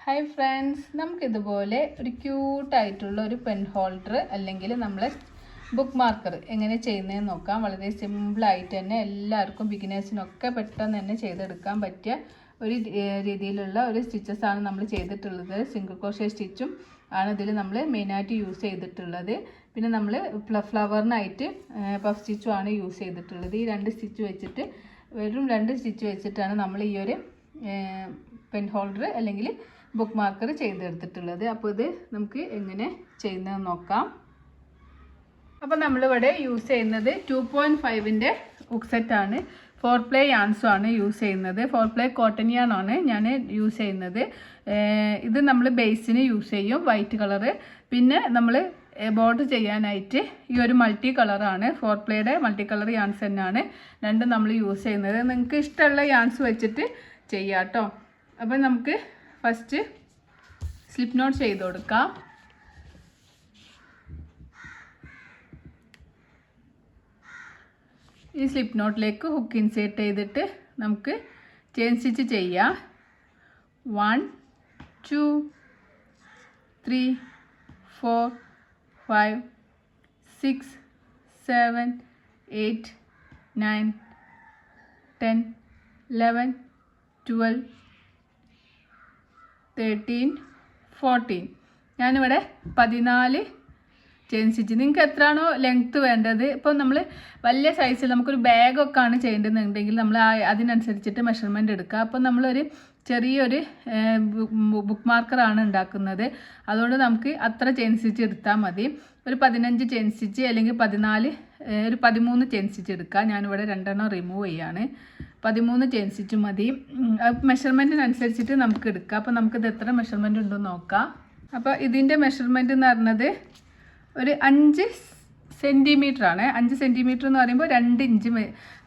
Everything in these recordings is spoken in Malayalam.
ഹായ് ഫ്രണ്ട്സ്, നമുക്കിതുപോലെ ഒരു ക്യൂട്ടായിട്ടുള്ള ഒരു പെൻ ഹോൾഡർ അല്ലെങ്കിൽ നമ്മളെ ബുക്ക് മാർക്കർ എങ്ങനെ ചെയ്യുന്നതെന്ന് നോക്കാം. വളരെ സിമ്പിളായിട്ട് തന്നെ എല്ലാവർക്കും ബിഗിനേഴ്സിനൊക്കെ പെട്ടെന്ന് തന്നെ ചെയ്തെടുക്കാൻ പറ്റിയ ഒരു രീതിയിലുള്ള ഒരു സ്റ്റിച്ചസാണ് നമ്മൾ ചെയ്തിട്ടുള്ളത്. സിംഗിൾ ക്രോഷേ സ്റ്റിച്ചും ആണ് ഇതിൽ നമ്മൾ മെയിനായിട്ട് യൂസ് ചെയ്തിട്ടുള്ളത്. പിന്നെ നമ്മൾ ഫ്ലവറിനായിട്ട് പഫ് സ്റ്റിച്ചും ആണ് യൂസ് ചെയ്തിട്ടുള്ളത്. ഈ രണ്ട് സ്റ്റിച്ച് വെച്ചിട്ട് വെറും രണ്ട് സ്റ്റിച്ച് വെച്ചിട്ടാണ് നമ്മൾ ഈ ഒരു പെൻ ഹോൾഡർ അല്ലെങ്കിൽ ബുക്ക് മാർക്കർ ചെയ്തെടുത്തിട്ടുള്ളത്. അപ്പോൾ ഇത് നമുക്ക് എങ്ങനെ ചെയ്യുന്നത് നോക്കാം. അപ്പോൾ നമ്മളിവിടെ യൂസ് ചെയ്യുന്നത് 2.5-ൻ്റെ ഹുക്ക് സെറ്റാണ്. 4 പ്ലേ യാൺസും ആണ് യൂസ് ചെയ്യുന്നത്. 4 പ്ലേ കോട്ടൺ യാൺ ആണ് ഞാൻ യൂസ് ചെയ്യുന്നത്. ഇത് നമ്മൾ ബേസിന് യൂസ് ചെയ്യും, വൈറ്റ് കളറ്. പിന്നെ നമ്മൾ ബോർഡർ ചെയ്യാനായിട്ട് ഈ ഒരു മൾട്ടി കളറാണ്, 4 പ്ലേയുടെ മൾട്ടി കളർ യാൺസ് തന്നെയാണ് രണ്ടും നമ്മൾ യൂസ് ചെയ്യുന്നത്. നിങ്ങൾക്ക് ഇഷ്ടമുള്ള യാൺസ് വെച്ചിട്ട് ചെയ്യാം കേട്ടോ. അപ്പം നമുക്ക് ഫസ്റ്റ് സ്ലിപ്പ് നോട്ട് ചെയ്ത് കൊടുക്കാം. ഈ സ്ലിപ്പ് നോട്ടിലേക്ക് ഹുക്ക് ഇൻസേർട്ട് ചെയ്തിട്ട് നമുക്ക് ചെയിൻ സ്റ്റിച്ച് ചെയ്യാം. 1 2 3 4 5 6 7 8 9 10 11 12 13 14. ഞാനിവിടെ 14 ചെയിൻ സ്റ്റിച്ച്. നിങ്ങൾക്ക് എത്രയാണോ ലെങ്ത്ത് വേണ്ടത്, ഇപ്പോൾ നമ്മൾ വലിയ സൈസിൽ നമുക്കൊരു ബാഗൊക്കെ ആണ് ചെയ്യേണ്ടതെന്നുണ്ടെങ്കിൽ നമ്മൾ അതിനനുസരിച്ചിട്ട് മെഷർമെൻറ്റ് എടുക്കുക. അപ്പോൾ നമ്മളൊരു ചെറിയൊരു ബുക്ക് മാർക്കറാണ് ഉണ്ടാക്കുന്നത്, അതുകൊണ്ട് നമുക്ക് അത്ര ചെയിൻ സ്റ്റിച്ച് എടുത്താൽ മതി. ഒരു 15 ചെയിൻ സ്റ്റിച്ച് അല്ലെങ്കിൽ 14 ഒരു 13 ചെയിൻ സ്റ്റിച്ച് എടുക്കുക. ഞാനിവിടെ 2 റിമൂവ് ചെയ്യാണ്. 13 ചെയിൻ സ്റ്റിച്ച് മതി. മെഷർമെൻറ്റിനനുസരിച്ചിട്ട് നമുക്ക് എടുക്കാം. അപ്പോൾ നമുക്കിത് എത്ര മെഷർമെൻറ്റ് ഉണ്ടെന്ന് നോക്കാം. അപ്പോൾ ഇതിൻ്റെ മെഷർമെൻറ്റ് എന്ന് പറഞ്ഞത് ഒരു 5 സെൻറ്റിമീറ്റർ ആണ്. 5 സെൻറ്റിമീറ്റർ എന്ന് പറയുമ്പോൾ 2 ഇഞ്ച്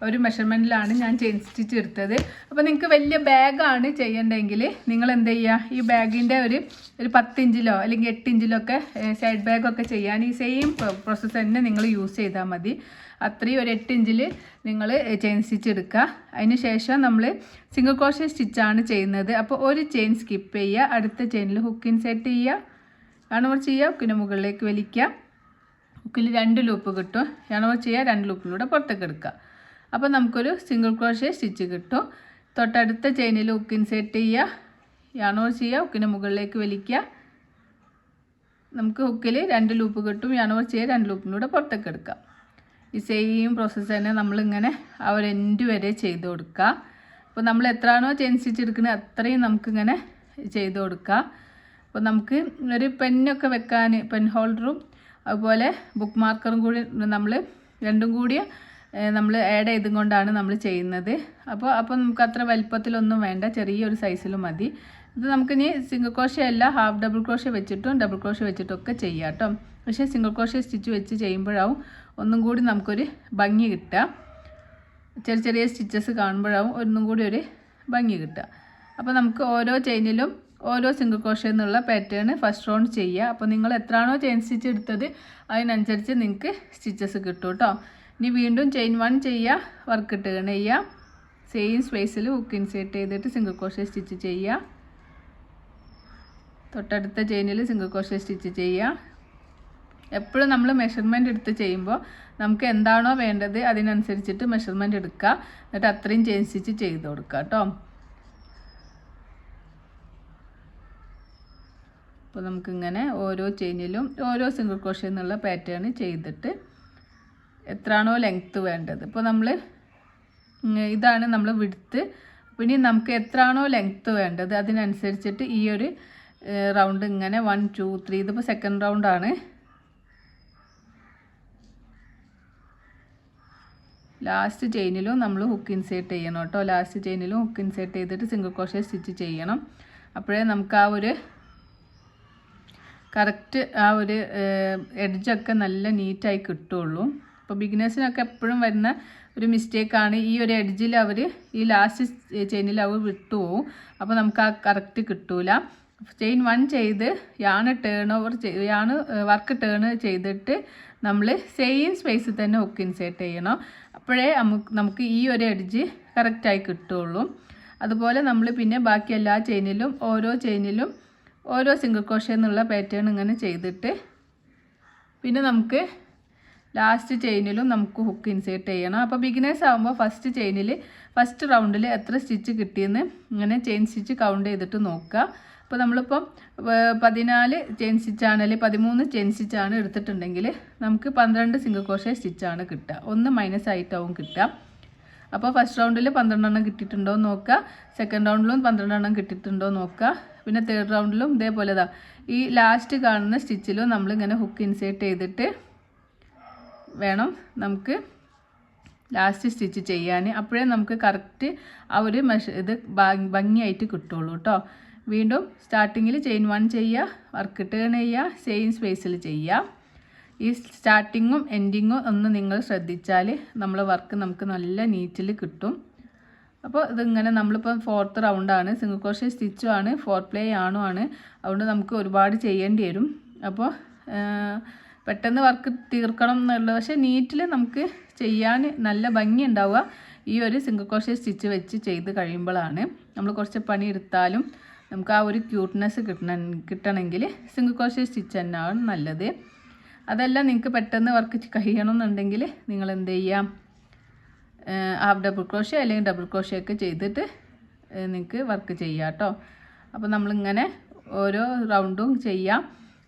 ഒരു മെഷർമെൻറ്റിലാണ് ഞാൻ ചെയിൻ സ്റ്റിച്ച് എടുത്തത്. അപ്പോൾ നിങ്ങൾക്ക് വലിയ ബാഗാണ് ചെയ്യേണ്ടതെങ്കിൽ നിങ്ങൾ എന്ത് ചെയ്യുക, ഈ ബാഗിൻ്റെ ഒരു 10 ഇഞ്ചിലോ അല്ലെങ്കിൽ 8 ഇഞ്ചിലോ ഒക്കെ സൈഡ് ബാഗൊക്കെ ചെയ്യാൻ ഈ സെയിം പ്രോസസ്സ് തന്നെ നിങ്ങൾ യൂസ് ചെയ്താൽ മതി. അത്രയും ഒരു 8 ഇഞ്ചിൽ നിങ്ങൾ ചെയിൻ സ്റ്റിച്ച് എടുക്കുക. അതിന് ശേഷം നമ്മൾ സിംഗിൾ ക്രോഷേ സ്റ്റിച്ചാണ് ചെയ്യുന്നത്. അപ്പോൾ ഒരു ചെയിൻ സ്കിപ്പ് ചെയ്യുക, അടുത്ത ചെയിനിൽ ഹുക്ക് ഇൻസേർട്ട് ചെയ്യുക, യാണോവർ ചെയ്യുക, ഹുക്കിന് മുകളിലേക്ക് വലിക്കുക. ഹുക്കിൽ 2 ലൂപ്പ് കിട്ടും. യാണോവർ ചെയ്യുക, 2 ലൂപ്പിലൂടെ പുറത്തേക്ക് എടുക്കുക. അപ്പോൾ നമുക്കൊരു സിംഗിൾ ക്രോഷേ സ്റ്റിച്ച് കിട്ടും. തൊട്ടടുത്ത ചെയിനിൽ ഹുക്ക് ഇൻസേർട്ട് ചെയ്യുക, യാണോവർ ചെയ്യുക, ഹുക്കിന് മുകളിലേക്ക് വലിക്കുക. നമുക്ക് ഹുക്കിൽ 2 ലൂപ്പ് കിട്ടും. യാണോവർ ചെയ്യുക, 2 ലൂപ്പിലൂടെ പുറത്തേക്ക് എടുക്കുക. ഈ സെയിം പ്രോസസ്സ് തന്നെ നമ്മളിങ്ങനെ ആ ഒരു എൻഡ് വരെ ചെയ്ത് കൊടുക്കുക. അപ്പോൾ നമ്മൾ എത്രയാണോ ചെയിൻ സ്റ്റിച്ച് എടുക്കുന്നത് അത്രയും നമുക്കിങ്ങനെ ചെയ്ത് കൊടുക്കുക. അപ്പോൾ നമുക്ക് ഒരു പെന്നൊക്കെ വെക്കാൻ പെൻ ഹോൾഡറും അതുപോലെ ബുക്ക് മാർക്കറും കൂടി നമ്മൾ രണ്ടും കൂടി നമ്മൾ ആഡ് ചെയ്തും കൊണ്ടാണ് നമ്മൾ ചെയ്യുന്നത്. അപ്പോൾ നമുക്ക് അത്ര വലിപ്പത്തിലൊന്നും വേണ്ട, ചെറിയൊരു സൈസിലും മതി. ഇത് നമുക്കിനി സിംഗിൾ ക്രോഷേ അല്ല, ഹാഫ് ഡബിൾ ക്രോഷേ വെച്ചിട്ടും ഡബിൾ ക്രോഷേ വെച്ചിട്ടൊക്കെ ചെയ്യാം കേട്ടോ. പക്ഷേ സിംഗിൾ ക്രോഷേ സ്റ്റിച്ച് വെച്ച് ചെയ്യുമ്പോഴാവും ഒന്നും കൂടി നമുക്കൊരു ഭംഗി കിട്ടുക. ചെറിയ ചെറിയ സ്റ്റിച്ചസ് കാണുമ്പോഴാവും ഒന്നും കൂടി ഒരു ഭംഗി കിട്ടുക. അപ്പോൾ നമുക്ക് ഓരോ ചെയിനിലും ഓരോ സിംഗിൾ ക്രോഷേ എന്നുള്ള പാറ്റേൺ ഫസ്റ്റ് റൗണ്ട് ചെയ്യുക. അപ്പോൾ നിങ്ങൾ എത്രയാണോ ചെയിൻ സ്റ്റിച്ച് എടുത്തത് അതിനനുസരിച്ച് നിങ്ങൾക്ക് സ്റ്റിച്ചസ് കിട്ടും കേട്ടോ. ഇനി വീണ്ടും ചെയിൻ 1 ചെയ്യുക, വർക്ക് ടേൺ ചെയ്യുക, സെയിം സ്പേസിൽ ഹുക്ക് ഇൻസേർട്ട് ചെയ്തിട്ട് സിംഗിൾ ക്രോഷേ സ്റ്റിച്ച് ചെയ്യുക. തൊട്ടടുത്ത ചെയിനിൽ സിംഗിൾ ക്രോഷേ സ്റ്റിച്ച് ചെയ്യുക. എപ്പോഴും നമ്മൾ മെഷർമെൻറ്റ് എടുത്ത് ചെയ്യുമ്പോൾ നമുക്ക് എന്താണോ വേണ്ടത് അതിനനുസരിച്ചിട്ട് മെഷർമെൻറ്റ് എടുക്കുക, എന്നിട്ട് അത്രയും ചെയിൻ സ്റ്റിച്ച് ചെയ്ത് കൊടുക്കുക കേട്ടോ. അപ്പോൾ നമുക്കിങ്ങനെ ഓരോ ചെയിനിലും ഓരോ സിംഗിൾ ക്രോഷേ എന്നുള്ള പാറ്റേൺ ചെയ്തിട്ട് എത്രയാണോ ലെങ്ത്ത് വേണ്ടത്, ഇപ്പോൾ നമ്മൾ ഇതാണ് നമ്മൾ വിഡ്ത്ത്. അപ്പോൾ ഇനി നമുക്ക് എത്രയാണോ ലെങ്ത്ത് വേണ്ടത് അതിനനുസരിച്ചിട്ട് ഈ ഒരു റൗണ്ട് ഇങ്ങനെ 1 2 3 ഇതിപ്പോൾ സെക്കൻഡ് റൗണ്ടാണ്. ലാസ്റ്റ് ചെയിനിലും നമ്മൾ ഹുക്ക് ഇൻസേർട്ട് ചെയ്യണം കേട്ടോ. ലാസ്റ്റ് ചെയിനിലും ഹുക്ക് ഇൻസേർട്ട് ചെയ്തിട്ട് സിംഗിൾ ക്രോഷേ സ്റ്റിച്ച് ചെയ്യണം. അപ്പോഴേ നമുക്ക് ആ ഒരു കറക്റ്റ് ആ ഒരു എഡ്ജൊക്കെ നല്ല നീറ്റായി കിട്ടുള്ളൂ. അപ്പോൾ ബിഗിനേഴ്സിനൊക്കെ എപ്പോഴും വരുന്ന ഒരു മിസ്റ്റേക്കാണ് ഈ ഒരു എഡ്ജിൽ അവർ ഈ ലാസ്റ്റ് ചെയിനിൽ അവർ വിട്ടുപോകും. അപ്പോൾ നമുക്ക് ആ കറക്റ്റ് കിട്ടൂല. ചെയിൻ 1 ചെയ്ത് വർക്ക് ടേൺ ചെയ്തിട്ട് നമ്മൾ സെയിം സ്പേസിൽ തന്നെ ഹുക്ക് ഇൻസേർട്ട് ചെയ്യണം. അപ്പോഴേ നമുക്ക് ഈ ഒരു എഡ്ജ് കറക്റ്റായി കിട്ടുള്ളൂ. അതുപോലെ നമ്മൾ പിന്നെ ബാക്കി എല്ലാ ചെയിനിലും ഓരോ ചെയിനിലും ഓരോ സിംഗിൾ ക്രോഷേ എന്നുള്ള പാറ്റേൺ ഇങ്ങനെ ചെയ്തിട്ട് പിന്നെ നമുക്ക് ലാസ്റ്റ് ചെയിനിലും നമുക്ക് ഹുക്ക് ഇൻസേർട്ട് ചെയ്യണം. അപ്പോൾ ബിഗിനേഴ്സ് ആകുമ്പോൾ ഫസ്റ്റ് റൗണ്ടിൽ എത്ര സ്റ്റിച്ച് കിട്ടിയെന്ന് ഇങ്ങനെ ചെയിൻ സ്റ്റിച്ച് കൗണ്ട് ചെയ്തിട്ട് നോക്കുക. അപ്പോൾ നമ്മളിപ്പം 14 ചെയിൻ സ്റ്റിച്ചാണ് അല്ലെങ്കിൽ 13 ചെയിൻ സ്റ്റിച്ചാണ് എടുത്തിട്ടുണ്ടെങ്കിൽ നമുക്ക് 12 സിംഗിൾ ക്രോഷേ സ്റ്റിച്ചാണ് കിട്ടുക. 1 മൈനസ് ആയിട്ടാവും കിട്ടുക. അപ്പോൾ ഫസ്റ്റ് റൗണ്ടിൽ 12 എണ്ണം കിട്ടിയിട്ടുണ്ടോ എന്ന് നോക്കുക, സെക്കൻഡ് റൗണ്ടിലും 12 എണ്ണം കിട്ടിയിട്ടുണ്ടോ എന്ന് നോക്കുക, പിന്നെ തേർഡ് റൗണ്ടിലും ഇതേപോലെ ഈ ലാസ്റ്റ് കാണുന്ന സ്റ്റിച്ചിലും നമ്മളിങ്ങനെ ഹുക്ക് ഇൻസേർട്ട് ചെയ്തിട്ട് വേണം നമുക്ക് ലാസ്റ്റ് സ്റ്റിച്ച് ചെയ്യാൻ. അപ്പോഴേ നമുക്ക് കറക്റ്റ് ആ ഒരു ഇത് ഭംഗിയായിട്ട് കിട്ടുള്ളൂ കേട്ടോ. വീണ്ടും സ്റ്റാർട്ടിങ്ങിൽ ചെയിൻ 1 ചെയ്യുക, വർക്ക് ടേൺ ചെയ്യുക, സെയിം സ്പേസിൽ ചെയ്യുക. ഈ സ്റ്റാർട്ടിങ്ങും എൻഡിങ്ങും ഒന്ന് നിങ്ങൾ ശ്രദ്ധിച്ചാൽ നമ്മളെ വർക്ക് നമുക്ക് നല്ല നീറ്റിൽ കിട്ടും. അപ്പോൾ ഇതിങ്ങനെ നമ്മളിപ്പോൾ 4th റൗണ്ടാണ്, സിംഗിൾ ക്രോഷേ സ്റ്റിച്ചും ആണ്, 4 പ്ലേ ആണോ ആണ്, അതുകൊണ്ട് നമുക്ക് ഒരുപാട് ചെയ്യേണ്ടി വരും. അപ്പോൾ പെട്ടെന്ന് വർക്ക് തീർക്കണം എന്നുള്ളത്, പക്ഷേ നീറ്റിൽ നമുക്ക് ചെയ്യാൻ നല്ല ഭംഗി ഉണ്ടാവുക ഈ ഒരു സിംഗിൾ ക്രോഷേ സ്റ്റിച്ച് വെച്ച് ചെയ്ത് കഴിയുമ്പോഴാണ്. നമ്മൾ കുറച്ച് പണി എടുത്താലും നമുക്ക് ആ ഒരു ക്യൂട്ട്നെസ് കിട്ടണമെങ്കിൽ സിംഗിൾ ക്രോഷേ സ്റ്റിച്ച് തന്നെയാണ് നല്ലത്. അതല്ല നിങ്ങൾക്ക് പെട്ടെന്ന് വർക്ക് കഴിയണം എന്നുണ്ടെങ്കിൽ നിങ്ങൾ എന്ത് ചെയ്യാം, ഹാഫ് ഡബിൾ ക്രോഷേ അല്ലെങ്കിൽ ഡബിൾ ക്രോഷേ ഒക്കെ ചെയ്തിട്ട് നിങ്ങൾക്ക് വർക്ക് ചെയ്യാം കേട്ടോ. അപ്പോൾ നമ്മളിങ്ങനെ ഓരോ റൗണ്ടും ചെയ്യാം.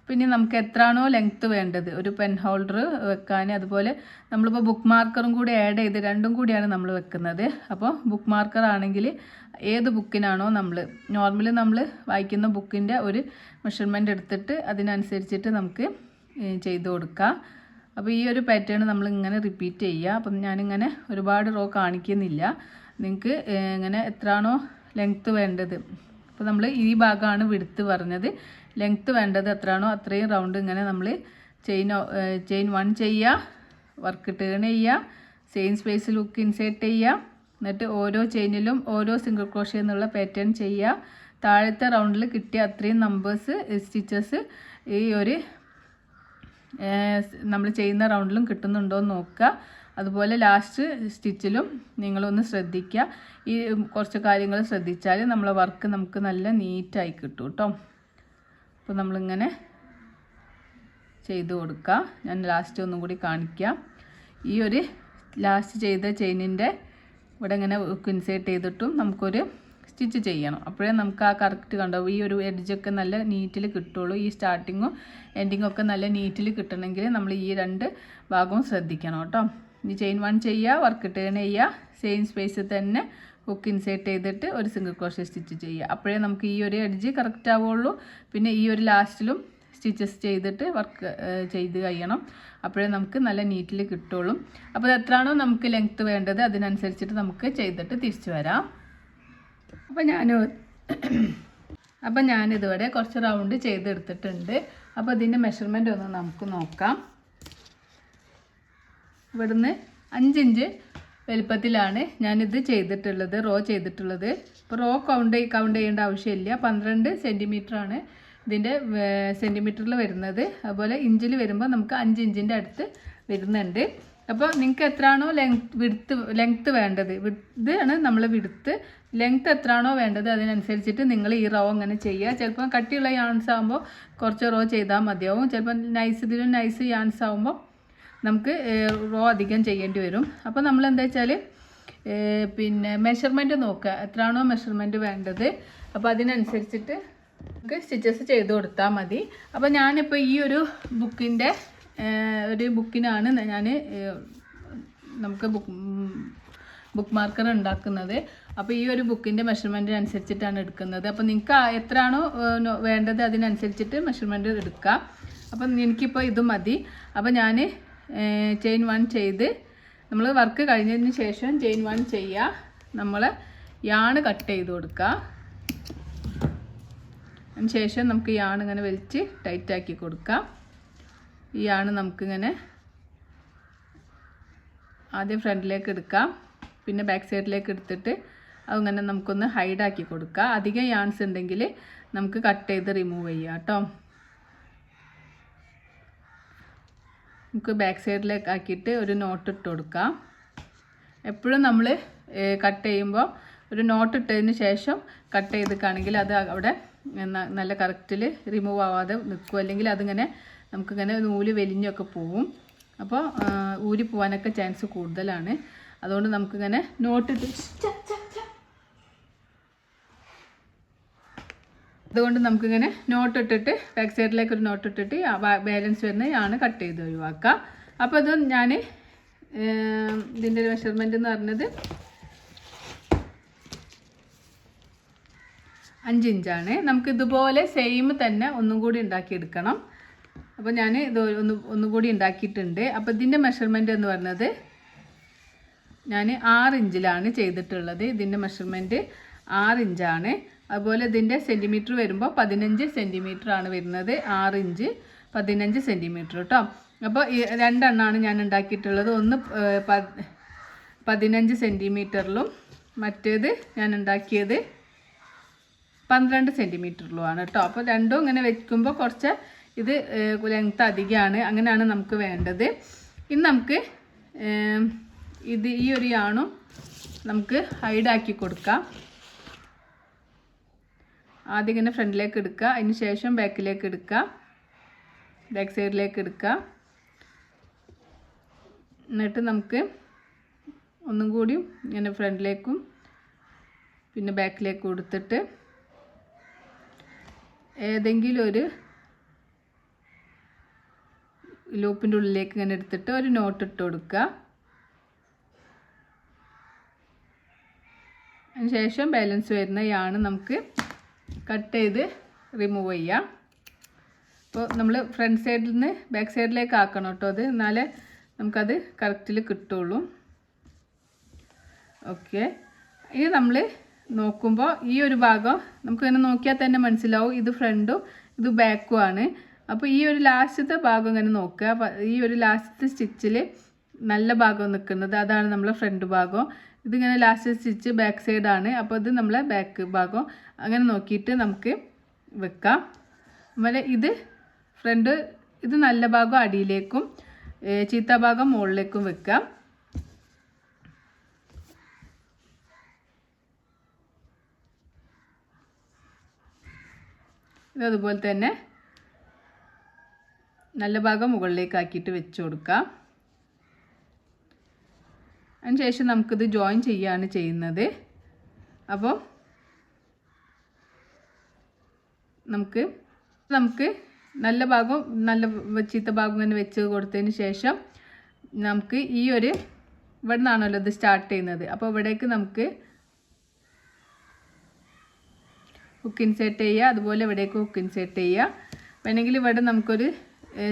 പിന്നെ നമുക്ക് എത്രയാണോ ലെങ്ത്ത് വേണ്ടത് ഒരു പെൻ ഹോൾഡർ വെക്കാൻ, അതുപോലെ നമ്മളിപ്പോൾ ബുക്ക് മാർക്കറും കൂടി ആഡ് ചെയ്ത് രണ്ടും കൂടിയാണ് നമ്മൾ വെക്കുന്നത്. അപ്പോൾ ബുക്ക് മാർക്കർ ആണെങ്കിൽ ഏത് ബുക്കിനാണോ നോർമലി നമ്മൾ വായിക്കുന്ന ബുക്കിൻ്റെ ഒരു മെഷർമെൻ്റ് എടുത്തിട്ട് അതിനനുസരിച്ചിട്ട് നമുക്ക് ചെയ്ത് കൊടുക്കാം. അപ്പോൾ ഈ ഒരു പാറ്റേൺ നമ്മളിങ്ങനെ റിപ്പീറ്റ് ചെയ്യുക. അപ്പം ഞാനിങ്ങനെ ഒരുപാട് റോ കാണിക്കുന്നില്ല, നിങ്ങൾക്ക് ഇങ്ങനെ എത്രയാണോ ലെങ്ത്ത് വേണ്ടത്, അപ്പോൾ നമ്മൾ ഈ ഭാഗമാണ് വിഡ്ത്ത് പറഞ്ഞത്, ലെങ്ത്ത് വേണ്ടത് എത്രയാണോ അത്രയും റൗണ്ട് ഇങ്ങനെ നമ്മൾ ചെയിൻ 1 ചെയ്യുക, വർക്ക് ടേൺ ചെയ്യുക, സെയിം സ്പേസിൽ ഹുക്ക് ഇൻസേർട്ട് ചെയ്യുക, എന്നിട്ട് ഓരോ ചെയിനിലും ഓരോ സിംഗിൾ ക്രോഷേ എന്നുള്ള പാറ്റേൺ ചെയ്യുക. താഴത്തെ റൗണ്ടിൽ കിട്ടിയ അത്രയും നമ്പേഴ്സ് സ്റ്റിച്ചസ് ഈ ഒരു നമ്മൾ ചെയ്യുന്ന റൗണ്ടിലും കിട്ടുന്നുണ്ടോ എന്ന് നോക്കുക. അതുപോലെ ലാസ്റ്റ് സ്റ്റിച്ചിലും നിങ്ങളൊന്ന് ശ്രദ്ധിക്കുക. ഈ കുറച്ച് കാര്യങ്ങൾ ശ്രദ്ധിച്ചാൽ നമ്മളെ വർക്ക് നമുക്ക് നല്ല നീറ്റായി കിട്ടും കേട്ടോ. അപ്പോൾ നമ്മളിങ്ങനെ ചെയ്ത് കൊടുക്കുക. ഞാൻ ലാസ്റ്റ് ഒന്നും കൂടി കാണിക്കാം. ഈ ഒരു ലാസ്റ്റ് ചെയ്ത ചെയിനിൻ്റെ ഇവിടെ ഇങ്ങനെ ഇൻസേർട്ട് ചെയ്തിട്ടും നമുക്കൊരു സ്റ്റിച്ച് ചെയ്യണം. അപ്പോഴേ നമുക്ക് ആ കറക്റ്റ് കണ്ടാവും. ഈ ഒരു എഡ്ജൊക്കെ നല്ല നീറ്റിൽ കിട്ടുള്ളൂ. ഈ സ്റ്റാർട്ടിങ്ങും എൻഡിങ്ങും ഒക്കെ നല്ല നീറ്റിൽ കിട്ടണമെങ്കിൽ നമ്മൾ ഈ 2 ഭാഗവും ശ്രദ്ധിക്കണം കേട്ടോ. ഈ ചെയിൻ 1 ചെയ്യുക, വർക്ക് ടേൺ ചെയ്യുക, സെയിം സ്പേസിൽ തന്നെ ഹുക്ക് ഇൻസേർട്ട് ചെയ്തിട്ട് ഒരു സിംഗിൾ ക്രോഷേ സ്റ്റിച്ച് ചെയ്യുക. അപ്പോഴേ നമുക്ക് ഈ ഒരു എഡ്ജ് കറക്റ്റ് ആവുള്ളൂ. പിന്നെ ഈ ഒരു ലാസ്റ്റിലും സ്റ്റിച്ചസ് ചെയ്തിട്ട് വർക്ക് ചെയ്ത് കഴിയണം. അപ്പോഴേ നമുക്ക് നല്ല നീറ്റിൽ കിട്ടുള്ളൂ. അപ്പോൾ എത്രയാണോ നമുക്ക് ലെങ്ത്ത് വേണ്ടത് അതിനനുസരിച്ചിട്ട് നമുക്ക് ചെയ്തിട്ട് തിരിച്ചു വരാം. അപ്പോൾ ഞാനിതുവരെ കുറച്ച് റൗണ്ട് ചെയ്തെടുത്തിട്ടുണ്ട്. അപ്പോൾ ഇതിൻ്റെ മെഷർമെൻ്റ് ഒന്ന് നമുക്ക് നോക്കാം. ഇവിടുന്ന് 5 ഇഞ്ച് വലുപ്പത്തിലാണ് ഞാനിത് ചെയ്തിട്ടുള്ളത്, റോ ചെയ്തിട്ടുള്ളത്. ഇപ്പോൾ റോ കൗണ്ട് ചെയ്യേണ്ട ആവശ്യമില്ല. 12 സെൻറ്റിമീറ്ററാണ് ഇതിൻ്റെ സെൻറ്റിമീറ്ററിൽ വരുന്നത്. അതുപോലെ ഇഞ്ചിൽ വരുമ്പോൾ നമുക്ക് 5 ഇഞ്ചിൻ്റെ അടുത്ത് വരുന്നുണ്ട്. അപ്പോൾ നിങ്ങൾക്ക് എത്രയാണോ ലെങ്ത്ത് വേണ്ടത്, ഇതാണ് നമ്മൾ വിഡ്ത്ത്, ലെങ്ത്ത് എത്രയാണോ വേണ്ടത് അതിനനുസരിച്ചിട്ട് നിങ്ങൾ ഈ റോ അങ്ങനെ ചെയ്യുക. ചിലപ്പോൾ കട്ടിയുള്ള യാൺസ് ആകുമ്പോൾ കുറച്ച് റോ ചെയ്താൽ മതിയാവും. ചിലപ്പോൾ നൈസ് യാൺസ് ആകുമ്പോൾ നമുക്ക് റോ അധികം ചെയ്യേണ്ടി വരും. അപ്പോൾ നമ്മൾ എന്താ വെച്ചാൽ പിന്നെ മെഷർമെൻറ്റ് നോക്കുക, എത്രയാണോ മെഷർമെൻറ്റ് വേണ്ടത് അപ്പോൾ അതിനനുസരിച്ചിട്ട് നമുക്ക് സ്റ്റിച്ചസ് ചെയ്ത് കൊടുത്താൽ മതി. അപ്പോൾ ഞാനിപ്പോൾ ഈ ഒരു ബുക്കിനാണ് ഞാൻ നമുക്ക് ബുക്ക് മാർക്കർ ഉണ്ടാക്കുന്നത്. അപ്പോൾ ഈ ഒരു ബുക്കിൻ്റെ മെഷർമെൻറ്റിനനുസരിച്ചിട്ടാണ് എടുക്കുന്നത്. അപ്പോൾ നിങ്ങൾക്ക് എത്രയാണോ വേണ്ടത് അതിനനുസരിച്ചിട്ട് മെഷർമെൻറ്റ് എടുക്കുക. അപ്പം എനിക്കിപ്പോൾ ഇത് മതി. അപ്പോൾ ഞാൻ ചെയിൻ 1 ചെയ്ത് നമ്മൾ വർക്ക് കഴിഞ്ഞതിന് ശേഷം ചെയിൻ 1 ചെയ്യുക, നമ്മൾ യാൺ കട്ട് ചെയ്ത് കൊടുക്കുക. അതിന് ശേഷം നമുക്ക് യാൺ ഇങ്ങനെ വലിച്ച് ടൈറ്റാക്കി കൊടുക്കാം. ഈ യാൺ നമുക്കിങ്ങനെ ആദ്യം ഫ്രണ്ടിലേക്ക് എടുക്കാം, പിന്നെ ബാക്ക് സൈഡിലേക്ക് എടുത്തിട്ട് അതിങ്ങനെ നമുക്കൊന്ന് ഹൈഡാക്കി കൊടുക്കുക. അധികം യാൺസ് ഉണ്ടെങ്കിൽ നമുക്ക് കട്ട് ചെയ്ത് റിമൂവ് ചെയ്യാം കേട്ടോ. നമുക്ക് ബാക്ക് സൈഡിലേക്ക് ആക്കിയിട്ട് ഒരു നോട്ട് ഇട്ട് കൊടുക്കാം. എപ്പോഴും നമ്മൾ കട്ട് ചെയ്യുമ്പോൾ ഒരു നോട്ട് ഇട്ടതിന് ശേഷം കട്ട് ചെയ്തിട്ടാണെങ്കിൽ അത് അവിടെ നല്ല കറക്റ്റിൽ റിമൂവ് ആവാതെ നിൽക്കും. അല്ലെങ്കിൽ അതിങ്ങനെ നമുക്കിങ്ങനെ നൂല് വലിഞ്ഞൊക്കെ പോവും. അപ്പോൾ ഊരി പോകാനൊക്കെ ചാൻസ് കൂടുതലാണ്. അതുകൊണ്ട് നമുക്കിങ്ങനെ നോട്ട് ഇട്ടിട്ട് ബാക്ക് സൈഡിലേക്ക് ഒരു നോട്ട് ഇട്ടിട്ട് ബാലൻസ് വരുന്നതാണ് കട്ട് ചെയ്ത് ഒഴിവാക്കുക. അപ്പോൾ ഇത് ഞാൻ ഇതിൻ്റെ മെഷർമെൻറ്റ് എന്ന് പറഞ്ഞത് 5 ഇഞ്ചാണ്. നമുക്ക് ഇതുപോലെ സെയിം തന്നെ ഒന്നും കൂടി ഉണ്ടാക്കിയെടുക്കണം. അപ്പോൾ ഞാൻ ഇത് ഒന്നുകൂടി ഉണ്ടാക്കിയിട്ടുണ്ട്. അപ്പോൾ ഇതിൻ്റെ മെഷർമെൻറ്റ് എന്ന് പറഞ്ഞത് ഞാൻ 6 ഇഞ്ചിലാണ് ചെയ്തിട്ടുള്ളത്. ഇതിൻ്റെ മെഷർമെൻറ്റ് 6 ഇഞ്ചാണ്. അതുപോലെ ഇതിൻ്റെ സെൻറ്റിമീറ്റർ വരുമ്പോൾ 15 സെൻറ്റിമീറ്റർ ആണ് വരുന്നത്. 6 ഇഞ്ച് 15 സെൻറ്റിമീറ്റർ കേട്ടോ. അപ്പോൾ ഈ 2 എണ്ണമാണ് ഞാൻ ഉണ്ടാക്കിയിട്ടുള്ളത്. ഒന്ന് 15 സെൻറ്റിമീറ്ററിലും മറ്റേത് ഞാൻ ഉണ്ടാക്കിയത് 12 സെൻറ്റിമീറ്ററിലുമാണ് കേട്ടോ. അപ്പോൾ രണ്ടും ഇങ്ങനെ വെക്കുമ്പോൾ കുറച്ച് ഇത് ലെങ്ത്ത് അധികമാണ്. അങ്ങനെയാണ് നമുക്ക് വേണ്ടത്. ഇനി നമുക്ക് ഈ ഒരു യാണും നമുക്ക് ഹൈഡാക്കി കൊടുക്കാം. ആദ്യം ഇങ്ങനെ ഫ്രണ്ടിലേക്ക് എടുക്കുക, അതിന് ശേഷം ബാക്കിലേക്ക് എടുക്കുക, ബാക്ക് സൈഡിലേക്ക് എടുക്കുക. എന്നിട്ട് നമുക്ക് ഒന്നും കൂടി ഇങ്ങനെ ഫ്രണ്ടിലേക്കും പിന്നെ ബാക്കിലേക്കും കൊടുത്തിട്ട് ഏതെങ്കിലും ഒരു ലൂപ്പിൻ്റെ ഉള്ളിലേക്ക് ഇങ്ങനെ എടുത്തിട്ട് ഒരു നോട്ട് ഇട്ട് കൊടുക്കുക. അതിന് ശേഷം ബാലൻസ് വരുന്ന യാണ് നമുക്ക് കട്ട് ചെയ്ത് റിമൂവ് ചെയ്യാം. അപ്പോൾ നമ്മൾ ഫ്രണ്ട് സൈഡിൽ നിന്ന് ബാക്ക് സൈഡിലേക്ക് ആക്കണം കേട്ടോ. അത് എന്നാലേ നമുക്കത് കറക്റ്റിൽ കിട്ടുള്ളൂ. ഓക്കെ, ഇനി നമ്മൾ നോക്കുമ്പോൾ ഈ ഒരു ഭാഗം നമുക്കിങ്ങനെ നോക്കിയാൽ തന്നെ മനസ്സിലാവും ഇത് ഫ്രണ്ടും ഇത് ബാക്കും ആണ്. അപ്പോൾ ഈ ഒരു ലാസ്റ്റത്തെ ഭാഗം ഇങ്ങനെ നോക്കുക. ഈ ഒരു ലാസ്റ്റത്തെ സ്റ്റിച്ചിൽ നല്ല ഭാഗം നിൽക്കുന്നത് അതാണ് നമ്മളെ ഫ്രണ്ട് ഭാഗം. ഇതിങ്ങനെ ലാസ്റ്റ് സ്റ്റിച്ച് ബാക്ക് സൈഡാണ്. അപ്പോൾ ഇത് നമ്മളെ ബാക്ക് ഭാഗം. അങ്ങനെ നോക്കിയിട്ട് നമുക്ക് വെക്കാം. അതുപോലെ ഇത് ഫ്രണ്ട്, ഇത് നല്ല ഭാഗം അടിയിലേക്കും ചീത്ത ഭാഗം മുകളിലേക്കും വെക്കാം. ഇതതുപോലെ തന്നെ നല്ല ഭാഗം മുകളിലേക്ക് ആക്കിയിട്ട് വെച്ച് കൊടുക്കാം. അതിനുശേഷം നമുക്കിത് ജോയിൻ ചെയ്യുകയാണ് ചെയ്യുന്നത്. അപ്പോൾ നമുക്ക് നല്ല ഭാഗം ചീത്ത ഭാഗം ഇങ്ങനെ വെച്ച് കൊടുത്തതിന് ശേഷം നമുക്ക് ഈ ഒരു ഇവിടെ നിന്നാണല്ലോ ഇത് സ്റ്റാർട്ട് ചെയ്യുന്നത്. അപ്പോൾ ഇവിടേക്ക് നമുക്ക് ഹുക്ക് ഇൻസേർട്ട് ചെയ്യുക. അതുപോലെ ഇവിടേക്ക് ഹുക്ക് ഇൻസേർട്ട് ചെയ്യുക. വേണമെങ്കിൽ ഇവിടെ നമുക്കൊരു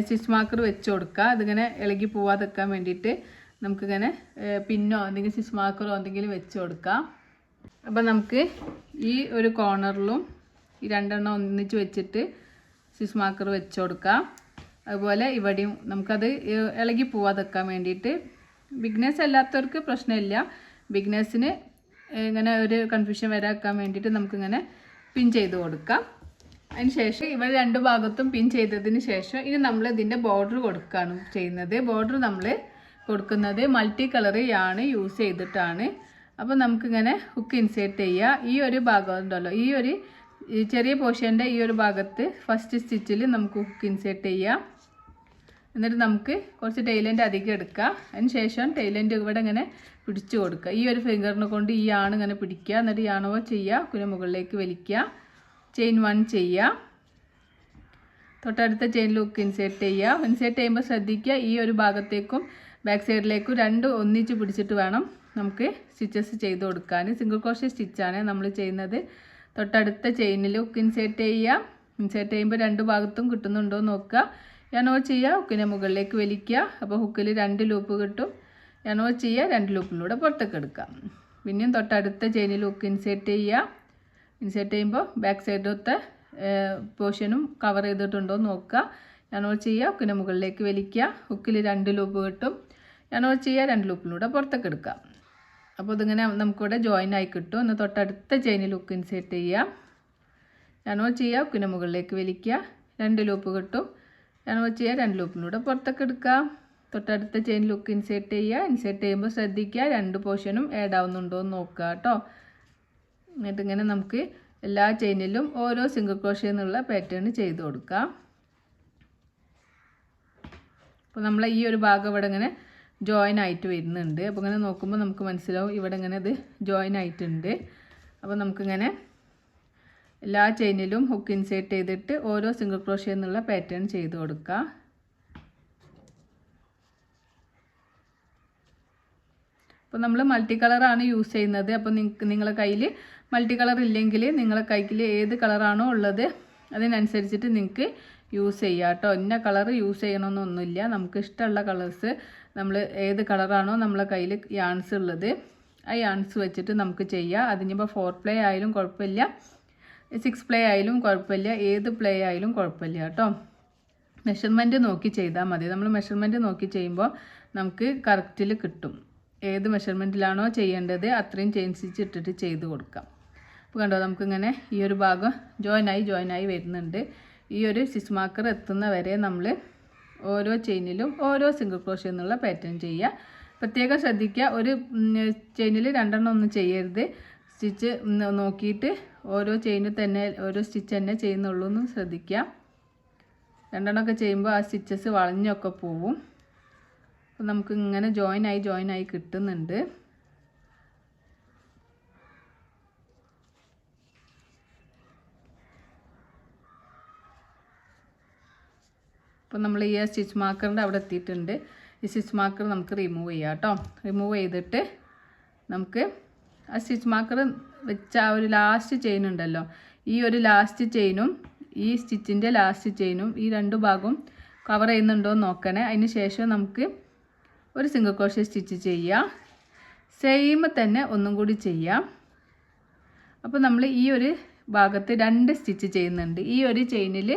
സ്റ്റിച്ച് മാർക്കർ വെച്ച് കൊടുക്കുക. അതിങ്ങനെ ഇളകി പോവാതെ വെക്കാൻ വേണ്ടിയിട്ട് നമുക്കിങ്ങനെ പിന്നോ എന്തെങ്കിലും സ്റ്റിച്ച് മാർക്കറോ എന്തെങ്കിലും വെച്ച് കൊടുക്കാം. അപ്പോൾ നമുക്ക് ഈ ഒരു കോർണറിലും ഈ 2 എണ്ണം ഒന്നിച്ച് വെച്ചിട്ട് സ്റ്റിച്ച് മാർക്കർ വെച്ച് കൊടുക്കാം. അതുപോലെ ഇവിടെയും നമുക്കത് ഇളകി പോവാതെ വെക്കാൻ വേണ്ടിയിട്ട്. ബിഗ്നേഴ്സ് അല്ലാത്തവർക്ക് പ്രശ്നമില്ല. ബിഗ്നേഴ്സിന് ഇങ്ങനെ ഒരു കൺഫ്യൂഷൻ വരാക്കാൻ വേണ്ടിയിട്ട് നമുക്കിങ്ങനെ പിൻ ചെയ്ത് കൊടുക്കാം. അതിന് ശേഷം ഇവിടെ 2 ഭാഗത്തും പിൻ ചെയ്തതിന് ശേഷം ഇനി നമ്മൾ ഇതിൻ്റെ ബോർഡർ കൊടുക്കുകയാണ് ചെയ്യുന്നത്. ബോർഡർ നമ്മൾ കൊടുക്കുന്നത് മൾട്ടി കളർ യാണ് യൂസ് ചെയ്തിട്ടാണ്. അപ്പോൾ നമുക്കിങ്ങനെ ഹുക്ക് ഇൻസേർട്ട് ചെയ്യുക. ഈ ഒരു ഭാഗം ഉണ്ടല്ലോ, ഈ ഒരു ചെറിയ പോർഷൻ്റെ ഈ ഒരു ഭാഗത്ത് ഫസ്റ്റ് സ്റ്റിച്ചിൽ നമുക്ക് ഹുക്ക് ഇൻസേർട്ട് ചെയ്യാം. എന്നിട്ട് നമുക്ക് കുറച്ച് ടൈലൻ്റ് അധികം എടുക്കുക. അതിന് ശേഷം ടൈലൻ്റ് ഇവിടെ ഇങ്ങനെ പിടിച്ചു കൊടുക്കുക. ഈ ഒരു ഫിംഗറിനെ കൊണ്ട് ഈ യാണ് ഇങ്ങനെ പിടിക്കുക. എന്നിട്ട് യാണോ ചെയ്യുക, പിന്നെ മുകളിലേക്ക് വലിക്കുക, ചെയിൻ 1 ചെയ്യുക. തൊട്ടടുത്ത ചെയിനിൽ ഹുക്ക് ഇൻസേർട്ട് ചെയ്യുക. ഇൻസേർട്ട് ചെയ്യുമ്പോൾ ശ്രദ്ധിക്കുക ഈ ഒരു ഭാഗത്തേക്കും ബാക്ക് സൈഡിലേക്കും 2 ഒന്നിച്ച് പിടിച്ചിട്ട് വേണം നമുക്ക് സ്റ്റിച്ചസ് ചെയ്ത് കൊടുക്കാൻ. സിംഗിൾ ക്രോഷ്യ സ്റ്റിച്ചാണ് നമ്മൾ ചെയ്യുന്നത്. തൊട്ടടുത്ത ചെയിനിൽ ഹുക്ക് ഇൻസേർട്ട് ചെയ്യുക. ഇൻസേർട്ട് ചെയ്യുമ്പോൾ 2 ഭാഗത്തും കിട്ടുന്നുണ്ടോ നോക്കുക. യാണോ ചെയ്യുക, ഹുക്കിനെ മുകളിലേക്ക് വലിക്കുക. അപ്പോൾ ഹുക്കിൽ 2 ലൂപ്പ് കിട്ടും. യാണോ ചെയ്യുക, 2 ലൂപ്പിലൂടെ പുറത്തേക്ക് എടുക്കാം. പിന്നെയും തൊട്ടടുത്ത ചെയിനിൽ ഹുക്ക് ഇൻസേർട്ട് ചെയ്യുക. ഇൻസേർട്ട് ചെയ്യുമ്പോൾ ബാക്ക് സൈഡത്തെ പോർഷനും കവർ ചെയ്തിട്ടുണ്ടോ നോക്കുക. യാണോ ചെയ്യുക, ഹുക്കിനെ മുകളിലേക്ക് വലിക്കുക. ഹുക്കിൽ 2 ലൂപ്പ് കിട്ടും. യാണോ ചെയ്യുക, 2 ലൂപ്പിലൂടെ പുറത്തേക്ക് എടുക്കാം. അപ്പോൾ ഇതിങ്ങനെ നമുക്കിവിടെ ജോയിൻ ആയി കിട്ടും. ഒന്ന് തൊട്ടടുത്ത ചെയിനിൽ ഹുക്ക് ഇൻസേർട്ട് ചെയ്യുക. യാണോ ചെയ്യുക, ഹുക്കിനെ മുകളിലേക്ക് വലിക്കുക. 2 ലൂപ്പ് കിട്ടും. യാണോ ചെയ്യുക, 2 ലൂപ്പിലൂടെ പുറത്തേക്ക് എടുക്കുക. തൊട്ടടുത്ത ചെയിനിൽ ഹുക്ക് ഇൻസേർട്ട് ചെയ്യുക. ഇൻസേർട്ട് ചെയ്യുമ്പോൾ ശ്രദ്ധിക്കുക 2 പോർഷനും ആഡ് ആവുന്നുണ്ടോ എന്ന് നോക്കുക കേട്ടോ. എന്നിട്ട് ഇങ്ങനെ നമുക്ക് എല്ലാ ചെയിനിലും ഓരോ സിംഗിൾ ക്രോഷ്യ എന്നുള്ള പാറ്റേൺ ചെയ്ത് കൊടുക്കാം. അപ്പോൾ നമ്മൾ ഈ ഒരു ഭാഗം ഇവിടെ ഇങ്ങനെ ജോയിൻ ആയിട്ട് വരുന്നുണ്ട്. അപ്പോൾ ഇങ്ങനെ നോക്കുമ്പോൾ നമുക്ക് മനസ്സിലാവും ഇവിടെ ഇങ്ങനെ ഇത് ജോയിൻ ആയിട്ടുണ്ട്. അപ്പോൾ നമുക്കിങ്ങനെ എല്ലാ ചെയിനിലും ഹുക്ക് ഇൻസേർട്ട് ചെയ്തിട്ട് ഓരോ സിംഗിൾ ക്രോഷ്യ എന്നുള്ള പാറ്റേൺ ചെയ്ത് കൊടുക്കാം. അപ്പോൾ നമ്മൾ മൾട്ടി കളറാണ് യൂസ് ചെയ്യുന്നത്. അപ്പോൾ നിങ്ങളുടെ കയ്യിൽ മൾട്ടി കളർ ഇല്ലെങ്കിൽ നിങ്ങളുടെ കയ്യിൽ ഏത് കളറാണോ ഉള്ളത് അതിനനുസരിച്ചിട്ട് നിങ്ങൾക്ക് യൂസ് ചെയ്യാം കേട്ടോ. ഇന്ന കളർ യൂസ് ചെയ്യണമെന്നൊന്നുമില്ല. നമുക്ക് ഇഷ്ടമുള്ള കളേഴ്സ് നമ്മൾ ഏത് കളറാണോ നമ്മളെ കയ്യിൽ യാൺസ് ഉള്ളത് ആ യാൺസ് വെച്ചിട്ട് നമുക്ക് ചെയ്യാം. അതിനിപ്പോൾ 4 പ്ലേ ആയാലും കുഴപ്പമില്ല, 6 പ്ലേ ആയാലും കുഴപ്പമില്ല, ഏത് പ്ലേ ആയാലും കുഴപ്പമില്ല കേട്ടോ. മെഷർമെൻറ്റ് നോക്കി ചെയ്താൽ മതി. നമ്മൾ മെഷർമെൻറ്റ് നോക്കി ചെയ്യുമ്പോൾ നമുക്ക് കറക്റ്റിൽ കിട്ടും. ഏത് മെഷർമെൻറ്റിലാണോ ചെയ്യേണ്ടത് അത്രയും ചെയിൻ സ്റ്റിച്ച് ഇട്ടിട്ട് ചെയ്ത് കൊടുക്കാം. അപ്പോൾ കണ്ടോ നമുക്കിങ്ങനെ ഈ ഒരു ഭാഗം ജോയിനായി വരുന്നുണ്ട്. ഈ ഒരു സ്റ്റിച്ച് മാർക്കർ എത്തുന്ന വരെ നമ്മൾ ഓരോ ചെയിനിലും ഓരോ സിംഗിൾ ക്രോഷ്യ എന്നുള്ള പാറ്റേൺ ചെയ്യുക. പ്രത്യേകം ശ്രദ്ധിക്കുക, ഒരു ചെയിനിൽ 2 എണ്ണം ഒന്നും ചെയ്യരുത്. സ്റ്റിച്ച് നോക്കിയിട്ട് ഓരോ ചെയിനിൽ തന്നെ ഓരോ സ്റ്റിച്ച് തന്നെ ചെയ്യുന്നുള്ളൂ എന്ന് ശ്രദ്ധിക്കുക. 2 എണ്ണമൊക്കെ ചെയ്യുമ്പോൾ ആ സ്റ്റിച്ചസ് വളഞ്ഞൊക്കെ പോവും. അപ്പോൾ നമുക്ക് ഇങ്ങനെ ജോയിനായി കിട്ടുന്നുണ്ട്. അപ്പോൾ നമ്മൾ ഈ സ്റ്റിച്ച് മാർക്കറിൻ്റെ അവിടെ എത്തിയിട്ടുണ്ട്. ഈ സ്റ്റിച്ച് മാർക്കർ നമുക്ക് റിമൂവ് ചെയ്യാം കേട്ടോ. റിമൂവ് ചെയ്തിട്ട് നമുക്ക് ആ സ്റ്റിച്ച് മാർക്കർ വെച്ച ആ ഒരു ലാസ്റ്റ് ചെയിൻ ഉണ്ടല്ലോ, ഈ ഒരു ലാസ്റ്റ് ചെയിനും ഈ സ്റ്റിച്ചിൻ്റെ ലാസ്റ്റ് ചെയിനും ഈ 2 ഭാഗവും കവർ ചെയ്യുന്നുണ്ടോ എന്ന് നോക്കണേ. അതിന് ശേഷം നമുക്ക് ഒരു സിംഗിൾ ക്രോഷ്യ സ്റ്റിച്ച് ചെയ്യാം. സെയിം തന്നെ ഒന്നും കൂടി ചെയ്യാം. അപ്പോൾ നമ്മൾ ഈ ഒരു ഭാഗത്ത് 2 സ്റ്റിച്ച് ചെയ്യുന്നുണ്ട്. ഈ ഒരു ചെയിനിൽ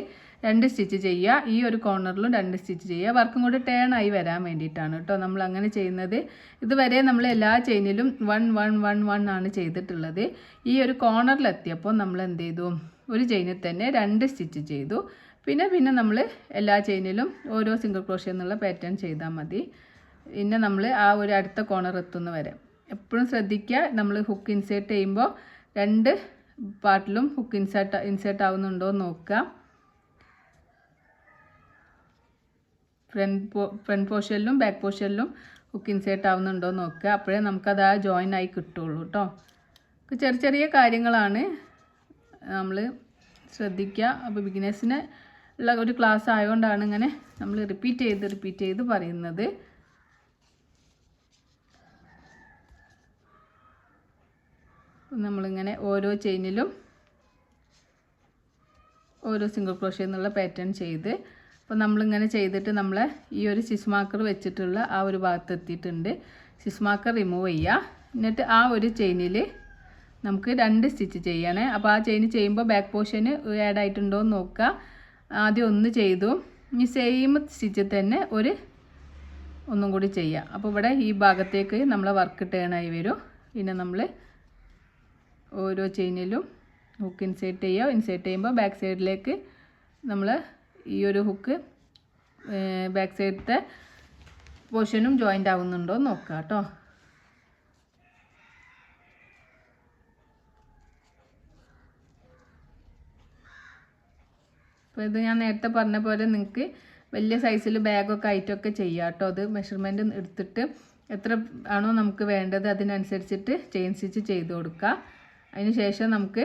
2 സ്റ്റിച്ച് ചെയ്യുക, ഈ ഒരു കോർണറിലും 2 സ്റ്റിച്ച് ചെയ്യുക. വർക്കും കൂടി ടേൺ ആയി വരാൻ വേണ്ടിയിട്ടാണ് കേട്ടോ നമ്മൾ അങ്ങനെ ചെയ്യുന്നത്. ഇതുവരെ നമ്മൾ എല്ലാ ചെയിനിലും 1 1 1 1 ആണ് ചെയ്തിട്ടുള്ളത്. ഈ ഒരു കോർണറിലെത്തിയപ്പോൾ നമ്മൾ എന്ത് ചെയ്തു, ഒരു ചെയിനിൽ തന്നെ 2 സ്റ്റിച്ച് ചെയ്തു. പിന്നെ നമ്മൾ എല്ലാ ചെയിനിലും ഓരോ സിംഗിൾ ക്രോഷ്യ എന്നുള്ള പാറ്റേൺ ചെയ്താൽ മതി. പിന്നെ നമ്മൾ ആ ഒരു അടുത്ത കോർണർ എത്തുന്ന വരെ എപ്പോഴും ശ്രദ്ധിക്കുക. നമ്മൾ ഹുക്ക് ഇൻസേർട്ട് ചെയ്യുമ്പോൾ 2 പാർട്ടിലും ഹുക്ക് ഇൻസേർട്ട് ആവുന്നുണ്ടോ എന്ന് നോക്കുക. ഫ്രണ്ട് പോർഷനിലും ബാക്ക് പോർഷനിലും ഹുക്ക് ഇൻസേർട്ട് ആവുന്നുണ്ടോ എന്ന് നോക്കുക. അപ്പോഴേ നമുക്കത് ആ ജോയിൻ ആയി കിട്ടുള്ളൂ കേട്ടോ. ചെറിയ കാര്യങ്ങളാണ് നമ്മൾ ശ്രദ്ധിക്കുക. അപ്പോൾ ബിഗിനേഴ്സിന് ഉള്ള ഒരു ക്ലാസ് ആയതുകൊണ്ടാണ് ഇങ്ങനെ നമ്മൾ റിപ്പീറ്റ് ചെയ്ത് പറയുന്നത്. നമ്മളിങ്ങനെ ഓരോ ചെയിനിലും ഓരോ സിംഗിൾ ക്രോഷ്യ എന്നുള്ള പാറ്റേൺ ചെയ്ത്, അപ്പോൾ നമ്മളിങ്ങനെ ചെയ്തിട്ട് നമ്മൾ ഈ ഒരു സ്റ്റിച്ച് മാർക്കർ വെച്ചിട്ടുള്ള ആ ഒരു ഭാഗത്ത് എത്തിയിട്ടുണ്ട്. സ്റ്റിച്ച് മാർക്കർ റിമൂവ് ചെയ്യുക. എന്നിട്ട് ആ ഒരു ചെയിനിൽ നമുക്ക് 2 സ്റ്റിച്ച് ചെയ്യണേ. അപ്പോൾ ആ ചെയിൻ ചെയ്യുമ്പോൾ ബാക്ക് പോർഷന് ആഡ് ആയിട്ടുണ്ടോ എന്ന് നോക്കുക. ആദ്യം 1 ചെയ്തു, ഈ സെയിം സ്റ്റിച്ച് തന്നെ ഒന്നും കൂടി ചെയ്യുക. അപ്പോൾ ഇവിടെ ഈ ഭാഗത്തേക്ക് നമ്മളെ വർക്ക് ടേൺ ആയി വരും. പിന്നെ നമ്മൾ ഓരോ ചെയിനിലും ഹുക്ക് ഇൻസേർട്ട് ചെയ്യുക. ഇൻസേർട്ട് ചെയ്യുമ്പോൾ ബാക്ക് സൈഡിലേക്ക് നമ്മൾ ഈ ഒരു ഹുക്ക് ബാക്ക് സൈഡത്തെ പോർഷനും ജോയിൻ്റ് ആവുന്നുണ്ടോ എന്ന് നോക്കുക കേട്ടോ. അപ്പോൾ ഇത് ഞാൻ നേരത്തെ പറഞ്ഞ പോലെ നിങ്ങൾക്ക് വലിയ സൈസിൽ ബാഗൊക്കെ ആയിട്ടൊക്കെ ചെയ്യാം കേട്ടോ. അത് മെഷർമെൻറ്റ് എടുത്തിട്ട് എത്ര ആണോ നമുക്ക് വേണ്ടത് അതിനനുസരിച്ചിട്ട് ചെയിൻ സ്റ്റിച്ച് ചെയ്ത് കൊടുക്കുക. അതിന് ശേഷം നമുക്ക്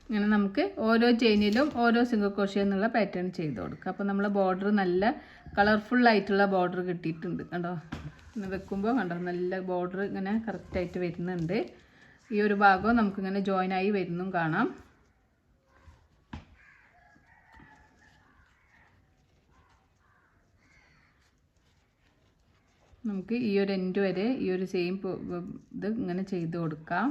ഇങ്ങനെ നമുക്ക് ഓരോ ചെയിനിലും ഓരോ സിംഗിൾ ക്രോഷ്യ എന്നുള്ള പാറ്റേൺ ചെയ്ത് കൊടുക്കുക. അപ്പോൾ നമ്മളെ ബോർഡർ നല്ല കളർഫുള്ളായിട്ടുള്ള ബോർഡർ കിട്ടിയിട്ടുണ്ട് കണ്ടോ. ഇങ്ങനെ വെക്കുമ്പോൾ കണ്ടോ നല്ല ബോർഡർ ഇങ്ങനെ കറക്റ്റായിട്ട് വരുന്നുണ്ട്. ഈ ഒരു ഭാഗം നമുക്കിങ്ങനെ ജോയിനായി വരുന്നതും കാണാം. നമുക്ക് ഈ ഒരു എൻഡ് വരെ ഈ ഒരു സെയിം ഇത് ഇങ്ങനെ ചെയ്ത് കൊടുക്കാം.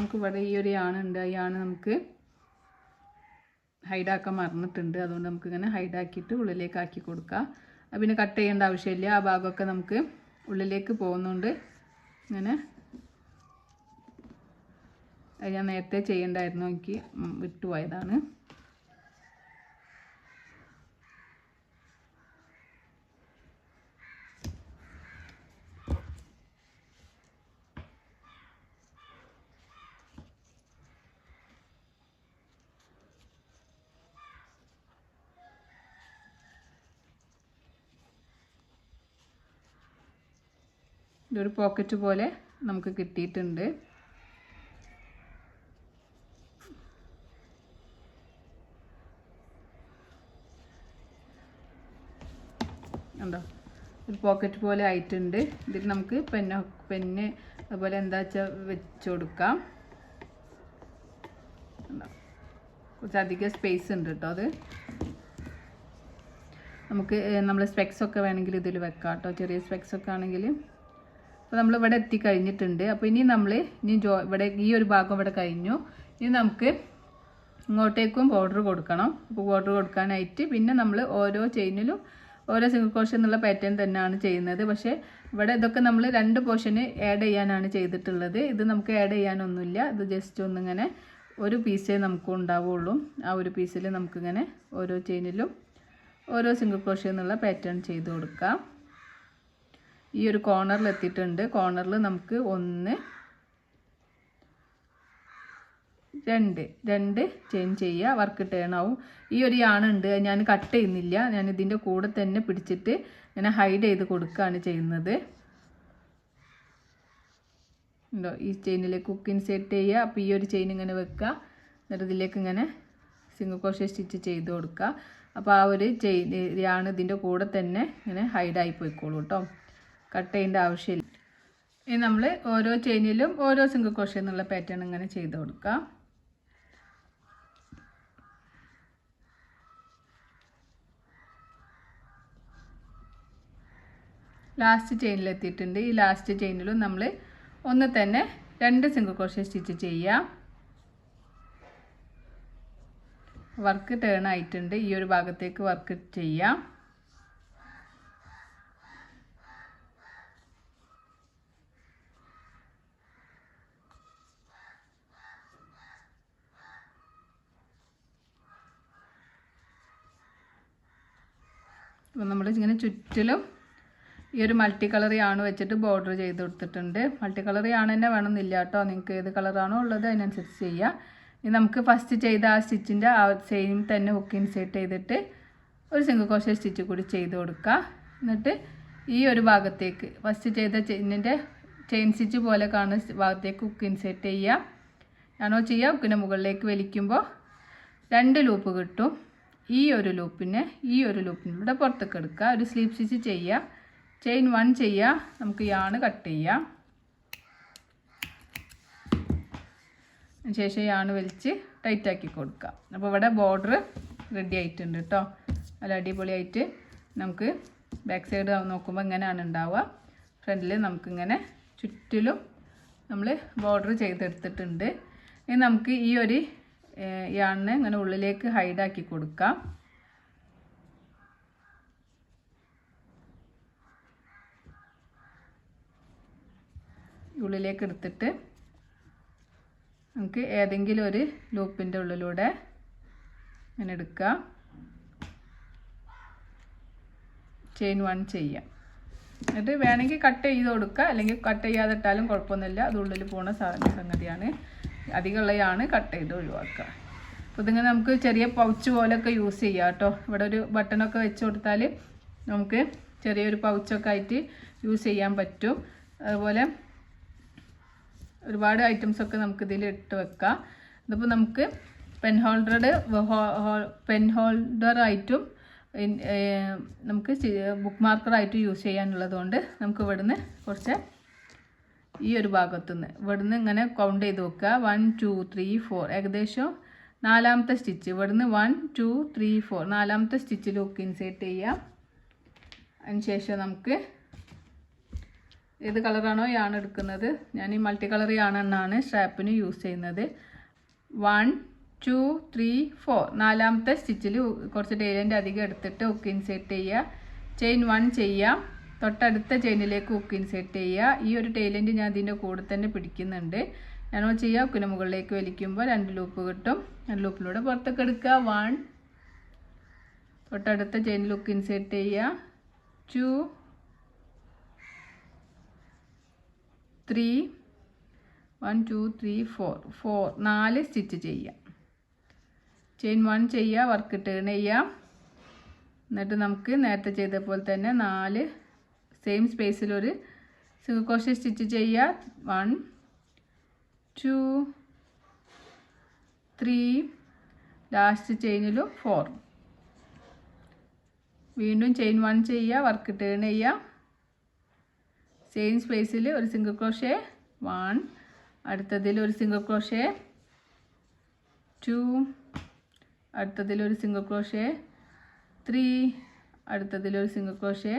നമുക്ക് ഇവിടെ ഈ ഒരു യാണുണ്ട്, ആ യാണ് നമുക്ക് ഹൈഡാക്കാൻ മറന്നിട്ടുണ്ട്. അതുകൊണ്ട് നമുക്കിങ്ങനെ ഹൈഡാക്കിയിട്ട് ഉള്ളിലേക്ക് ആക്കി കൊടുക്കാം. പിന്നെ കട്ട് ചെയ്യേണ്ട ആവശ്യമില്ല. ആ ഭാഗമൊക്കെ നമുക്ക് ഉള്ളിലേക്ക് പോകുന്നുണ്ട്. ഇങ്ങനെ ഞാൻ നേരത്തെ ചെയ്യേണ്ടായിരുന്നു, എനിക്ക് വിട്ടുപോയതാണ്. ഇതൊരു പോക്കറ്റ് പോലെ നമുക്ക് കിട്ടിയിട്ടുണ്ട്. ഉണ്ടോ, ഒരു പോക്കറ്റ് പോലെ ആയിട്ടുണ്ട്. ഇതിൽ നമുക്ക് പെന്ന് അതുപോലെ എന്താ വെച്ചാൽ വെച്ച് കൊടുക്കാം. കുറച്ചധികം സ്പേസ് ഉണ്ട് കേട്ടോ. അത് നമുക്ക് നമ്മൾ സ്പെക്സൊക്കെ വേണമെങ്കിൽ ഇതിൽ വെക്കാം കേട്ടോ, ചെറിയ സ്പെക്സൊക്കെ ആണെങ്കിൽ. അപ്പോൾ നമ്മളിവിടെ എത്തിക്കഴിഞ്ഞിട്ടുണ്ട്. അപ്പോൾ ഇനി ഇവിടെ ഈ ഒരു ഭാഗം ഇവിടെ കഴിഞ്ഞു. ഇനി നമുക്ക് ഇങ്ങോട്ടേക്കും ബോർഡർ കൊടുക്കണം. അപ്പോൾ ബോർഡർ കൊടുക്കാനായിട്ട് പിന്നെ നമ്മൾ ഓരോ ചെയിനിലും ഓരോ സിംഗിൾ ക്രോഷേ എന്നുള്ള പാറ്റേൺ തന്നെയാണ് ചെയ്യുന്നത്. പക്ഷേ ഇവിടെ ഇതൊക്കെ നമ്മൾ 2 പോർഷന് ആഡ് ചെയ്യാനാണ് ചെയ്തിട്ടുള്ളത്. ഇത് നമുക്ക് ആഡ് ചെയ്യാനൊന്നുമില്ല. ഇത് ജസ്റ്റ് ഒന്നിങ്ങനെ ഒരു പീസേ നമുക്ക് ഉണ്ടാവുള്ളൂ. ആ ഒരു പീസിൽ നമുക്കിങ്ങനെ ഓരോ ചെയിനിലും ഓരോ സിംഗിൾ ക്രോഷേ എന്നുള്ള പാറ്റേൺ ചെയ്ത് കൊടുക്കാം. ഈ ഒരു കോർണറിൽ എത്തിയിട്ടുണ്ട്. കോർണറിൽ നമുക്ക് 1 2 ചെയിൻ ചെയ്യുക. വർക്ക് ടേൺ ആവും. ഈ ഒരു യാണുണ്ട്, ഞാൻ കട്ട് ചെയ്യുന്നില്ല. ഞാൻ ഇതിൻ്റെ കൂടെ തന്നെ പിടിച്ചിട്ട് ഇങ്ങനെ ഹൈഡ് ചെയ്ത് കൊടുക്കുകയാണ് ചെയ്യുന്നത്. ഉണ്ടോ, ഈ ചെയിനിലേക്ക് ഹുക്ക് ഇൻസേർട്ട് ചെയ്യുക. അപ്പോൾ ഈ ഒരു ചെയിൻ ഇങ്ങനെ വെക്കുക. എന്നിട്ട് ഇതിലേക്ക് ഇങ്ങനെ സിംഗിൾ ക്രോഷേ സ്റ്റിച്ച് ചെയ്ത് കൊടുക്കുക. അപ്പോൾ ആ ഒരു യാണ് ഇതിൻ്റെ കൂടെ തന്നെ ഇങ്ങനെ ഹൈഡായി പോയിക്കോളൂ കേട്ടോ. കട്ട് ചെയ്യേണ്ട ആവശ്യമില്ല. ഇനി നമ്മൾ ഓരോ ചെയിനിലും ഓരോ സിംഗിൾ ക്രോഷേ എന്നുള്ള പാറ്റേൺ ഇങ്ങനെ ചെയ്ത് കൊടുക്കുക. ലാസ്റ്റ് ചെയിനിലെത്തിയിട്ടുണ്ട്. ഈ ലാസ്റ്റ് ചെയിനിലും നമ്മൾ ഒന്ന് തന്നെ 2 സിംഗിൾ ക്രോഷേ സ്റ്റിച്ച് ചെയ്യാം. വർക്ക് ടേൺ ആയിട്ടുണ്ട്. ഈ ഒരു ഭാഗത്തേക്ക് വർക്ക് ചെയ്യാം. അപ്പോൾ നമ്മൾ ഇങ്ങനെ ചുറ്റിലും ഈ ഒരു മൾട്ടി കളർ യാണ് വെച്ചിട്ട് ബോർഡർ ചെയ്ത് കൊടുത്തിട്ടുണ്ട്. മൾട്ടി കളർ യാണ് തന്നെ വേണമെന്നില്ല കേട്ടോ, നിങ്ങൾക്ക് ഏത് കളറാണോ ഉള്ളത് അതിനനുസരിച്ച് ചെയ്യാം. ഇനി നമുക്ക് ഫസ്റ്റ് ചെയ്ത ആ സ്റ്റിച്ചിൻ്റെ ആ സെയിം തന്നെ ഹുക്ക് ഇൻസേർട്ട് ചെയ്തിട്ട് ഒരു സിംഗിൾ ക്രോഷേ സ്റ്റിച്ച് കൂടി ചെയ്ത് കൊടുക്കുക. എന്നിട്ട് ഈ ഒരു ഭാഗത്തേക്ക് ഫസ്റ്റ് ചെയ്ത ചെയിനിൻ്റെ ചെയിൻ സ്റ്റിച്ച് പോലെ കാണുന്ന ഭാഗത്തേക്ക് ഹുക്ക് ഇൻസേർട്ട് ചെയ്യുക. ആണോ ചെയ്യുക, ഹുക്കിൻ്റെ മുകളിലേക്ക് വലിക്കുമ്പോൾ 2 ലൂപ്പ് കിട്ടും. ഈ ഒരു ലൂപ്പിനെ ഇവിടെ പുറത്തേക്ക് എടുക്കുക. ഒരു സ്ലീപ്പ് സ്റ്റിച്ച് ചെയ്യുക. ചെയിൻ 1 ചെയ്യുക. നമുക്ക് യാണ് കട്ട് ചെയ്യാം. ശേഷം യാണ് വലിച്ച് ടൈറ്റാക്കി കൊടുക്കുക. അപ്പോൾ ഇവിടെ ബോർഡർ റെഡി ആയിട്ടുണ്ട് കേട്ടോ. നല്ല അടിപൊളിയായിട്ട് നമുക്ക് ബാക്ക് സൈഡ് നോക്കുമ്പോൾ ഇങ്ങനെയാണ് ഉണ്ടാവുക. ഫ്രണ്ടിൽ നമുക്കിങ്ങനെ ചുറ്റിലും നമ്മൾ ബോർഡർ ചെയ്തെടുത്തിട്ടുണ്ട്. ഇനി നമുക്ക് ഈ ഒരു യാണിനെ ഇങ്ങനെ ഉള്ളിലേക്ക് ഹൈഡാക്കി കൊടുക്കാം. ഉള്ളിലേക്ക് എടുത്തിട്ട് നമുക്ക് ഏതെങ്കിലും ഒരു ലൂപ്പിൻ്റെ ഉള്ളിലൂടെ ഇങ്ങനെ എടുക്കുക. ചെയിൻ 1 ചെയ്യാം. എന്നിട്ട് വേണമെങ്കിൽ കട്ട് ചെയ്ത് കൊടുക്കുക, അല്ലെങ്കിൽ കട്ട് ചെയ്യാതെ ഇട്ടാലും കുഴപ്പമൊന്നുമില്ല. അത് ഉള്ളിൽ പോകുന്ന സംഗതിയാണ്. അധികമുള്ളതാണ് കട്ട് ചെയ്ത് ഒഴിവാക്കുക. അപ്പോൾ ഇതിങ്ങനെ നമുക്ക് ചെറിയ പൗച്ച് പോലെയൊക്കെ യൂസ് ചെയ്യാം കേട്ടോ. ഇവിടെ ഒരു ബട്ടണൊക്കെ വെച്ച് കൊടുത്താൽ നമുക്ക് ചെറിയൊരു പൗച്ചൊക്കെ ആയിട്ട് യൂസ് ചെയ്യാൻ പറ്റും. അതുപോലെ ഒരുപാട് ഐറ്റംസൊക്കെ നമുക്കിതിൽ ഇട്ട് വെക്കാം. ഇതിപ്പോൾ നമുക്ക് പെൻ ഹോൾഡറായിട്ടും നമുക്ക് ബുക്ക് മാർക്കറായിട്ട് യൂസ് ചെയ്യാനുള്ളതുകൊണ്ട് നമുക്ക് ഇവിടുന്ന് കുറച്ച് ഈ ഒരു ഭാഗത്തുനിന്ന് ഇവിടുന്ന് ഇങ്ങനെ കൗണ്ട് ചെയ്ത് വെക്കുക. 1 2 3 4 ഏകദേശം 4ാമത്തെ സ്റ്റിച്ച് ഇവിടുന്ന് 1 2 3 4 4ാമത്തെ സ്റ്റിച്ചിൽ ഹുക്ക് ഇൻസേർട്ട് ചെയ്യാം. അതിനുശേഷം നമുക്ക് ഏത് കളറാണോ യാൺ എടുക്കുന്നത്. ഞാൻ ഈ മൾട്ടി കളർ യാണെന്നാണ് സ്ട്രാപ്പിന് യൂസ് ചെയ്യുന്നത്. 1 2 3 4 നാലാമത്തെ സ്റ്റിച്ചിൽ കുറച്ച് ടൈലിൻ്റെ അധികം എടുത്തിട്ട് ഹുക്ക് ഇൻസേർട്ട് ചെയ്യുക. ചെയിൻ 1 ചെയ്യാം. തൊട്ടടുത്ത ചെയിനിലേക്ക് ഹുക്ക് ഇൻസേർട്ട് ചെയ്യുക. ഈ ഒരു ടൈലിൻ്റെ ഞാൻ ഇതിൻ്റെ കൂടെ തന്നെ പിടിക്കുന്നുണ്ട്. ഞാനോ ചെയ്യുക, ഹുക്കിന് മുകളിലേക്ക് വലിക്കുമ്പോൾ 2 ലൂപ്പ് കിട്ടും. 2 ലൂപ്പിലൂടെ പുറത്തേക്ക് എടുക്കുക. 1 തൊട്ടടുത്ത ചെയിനിൽ ഹുക്ക് ഇൻസേർട്ട് ചെയ്യുക. 2 3 1 2 3 4 4 സ്റ്റിച്ച് ചെയ്യുക. ചെയിൻ 1 ചെയ്യുക, വർക്ക് ടേൺ ചെയ്യുക. എന്നിട്ട് നമുക്ക് നേരത്തെ ചെയ്ത പോലെ തന്നെ 4 സെയിം സ്പേസിൽ ഒരു സിംഗിൾ ക്രോഷേ സ്റ്റിച്ച് ചെയ്യുക. 1 2 3 ലാസ്റ്റ് ചെയിനിലും 4. വീണ്ടും ചെയിൻ 1 ചെയ്യുക, വർക്ക് ടേൺ ചെയ്യുക. സെയിം സ്പേസിൽ ഒരു സിംഗിൾ ക്രോഷേ 1, അടുത്തതിൽ ഒരു സിംഗിൾ ക്രോഷേ 2, അടുത്തതിൽ ഒരു സിംഗിൾ ക്രോഷേ 3, അടുത്തതിൽ ഒരു സിംഗിൾ ക്രോഷേ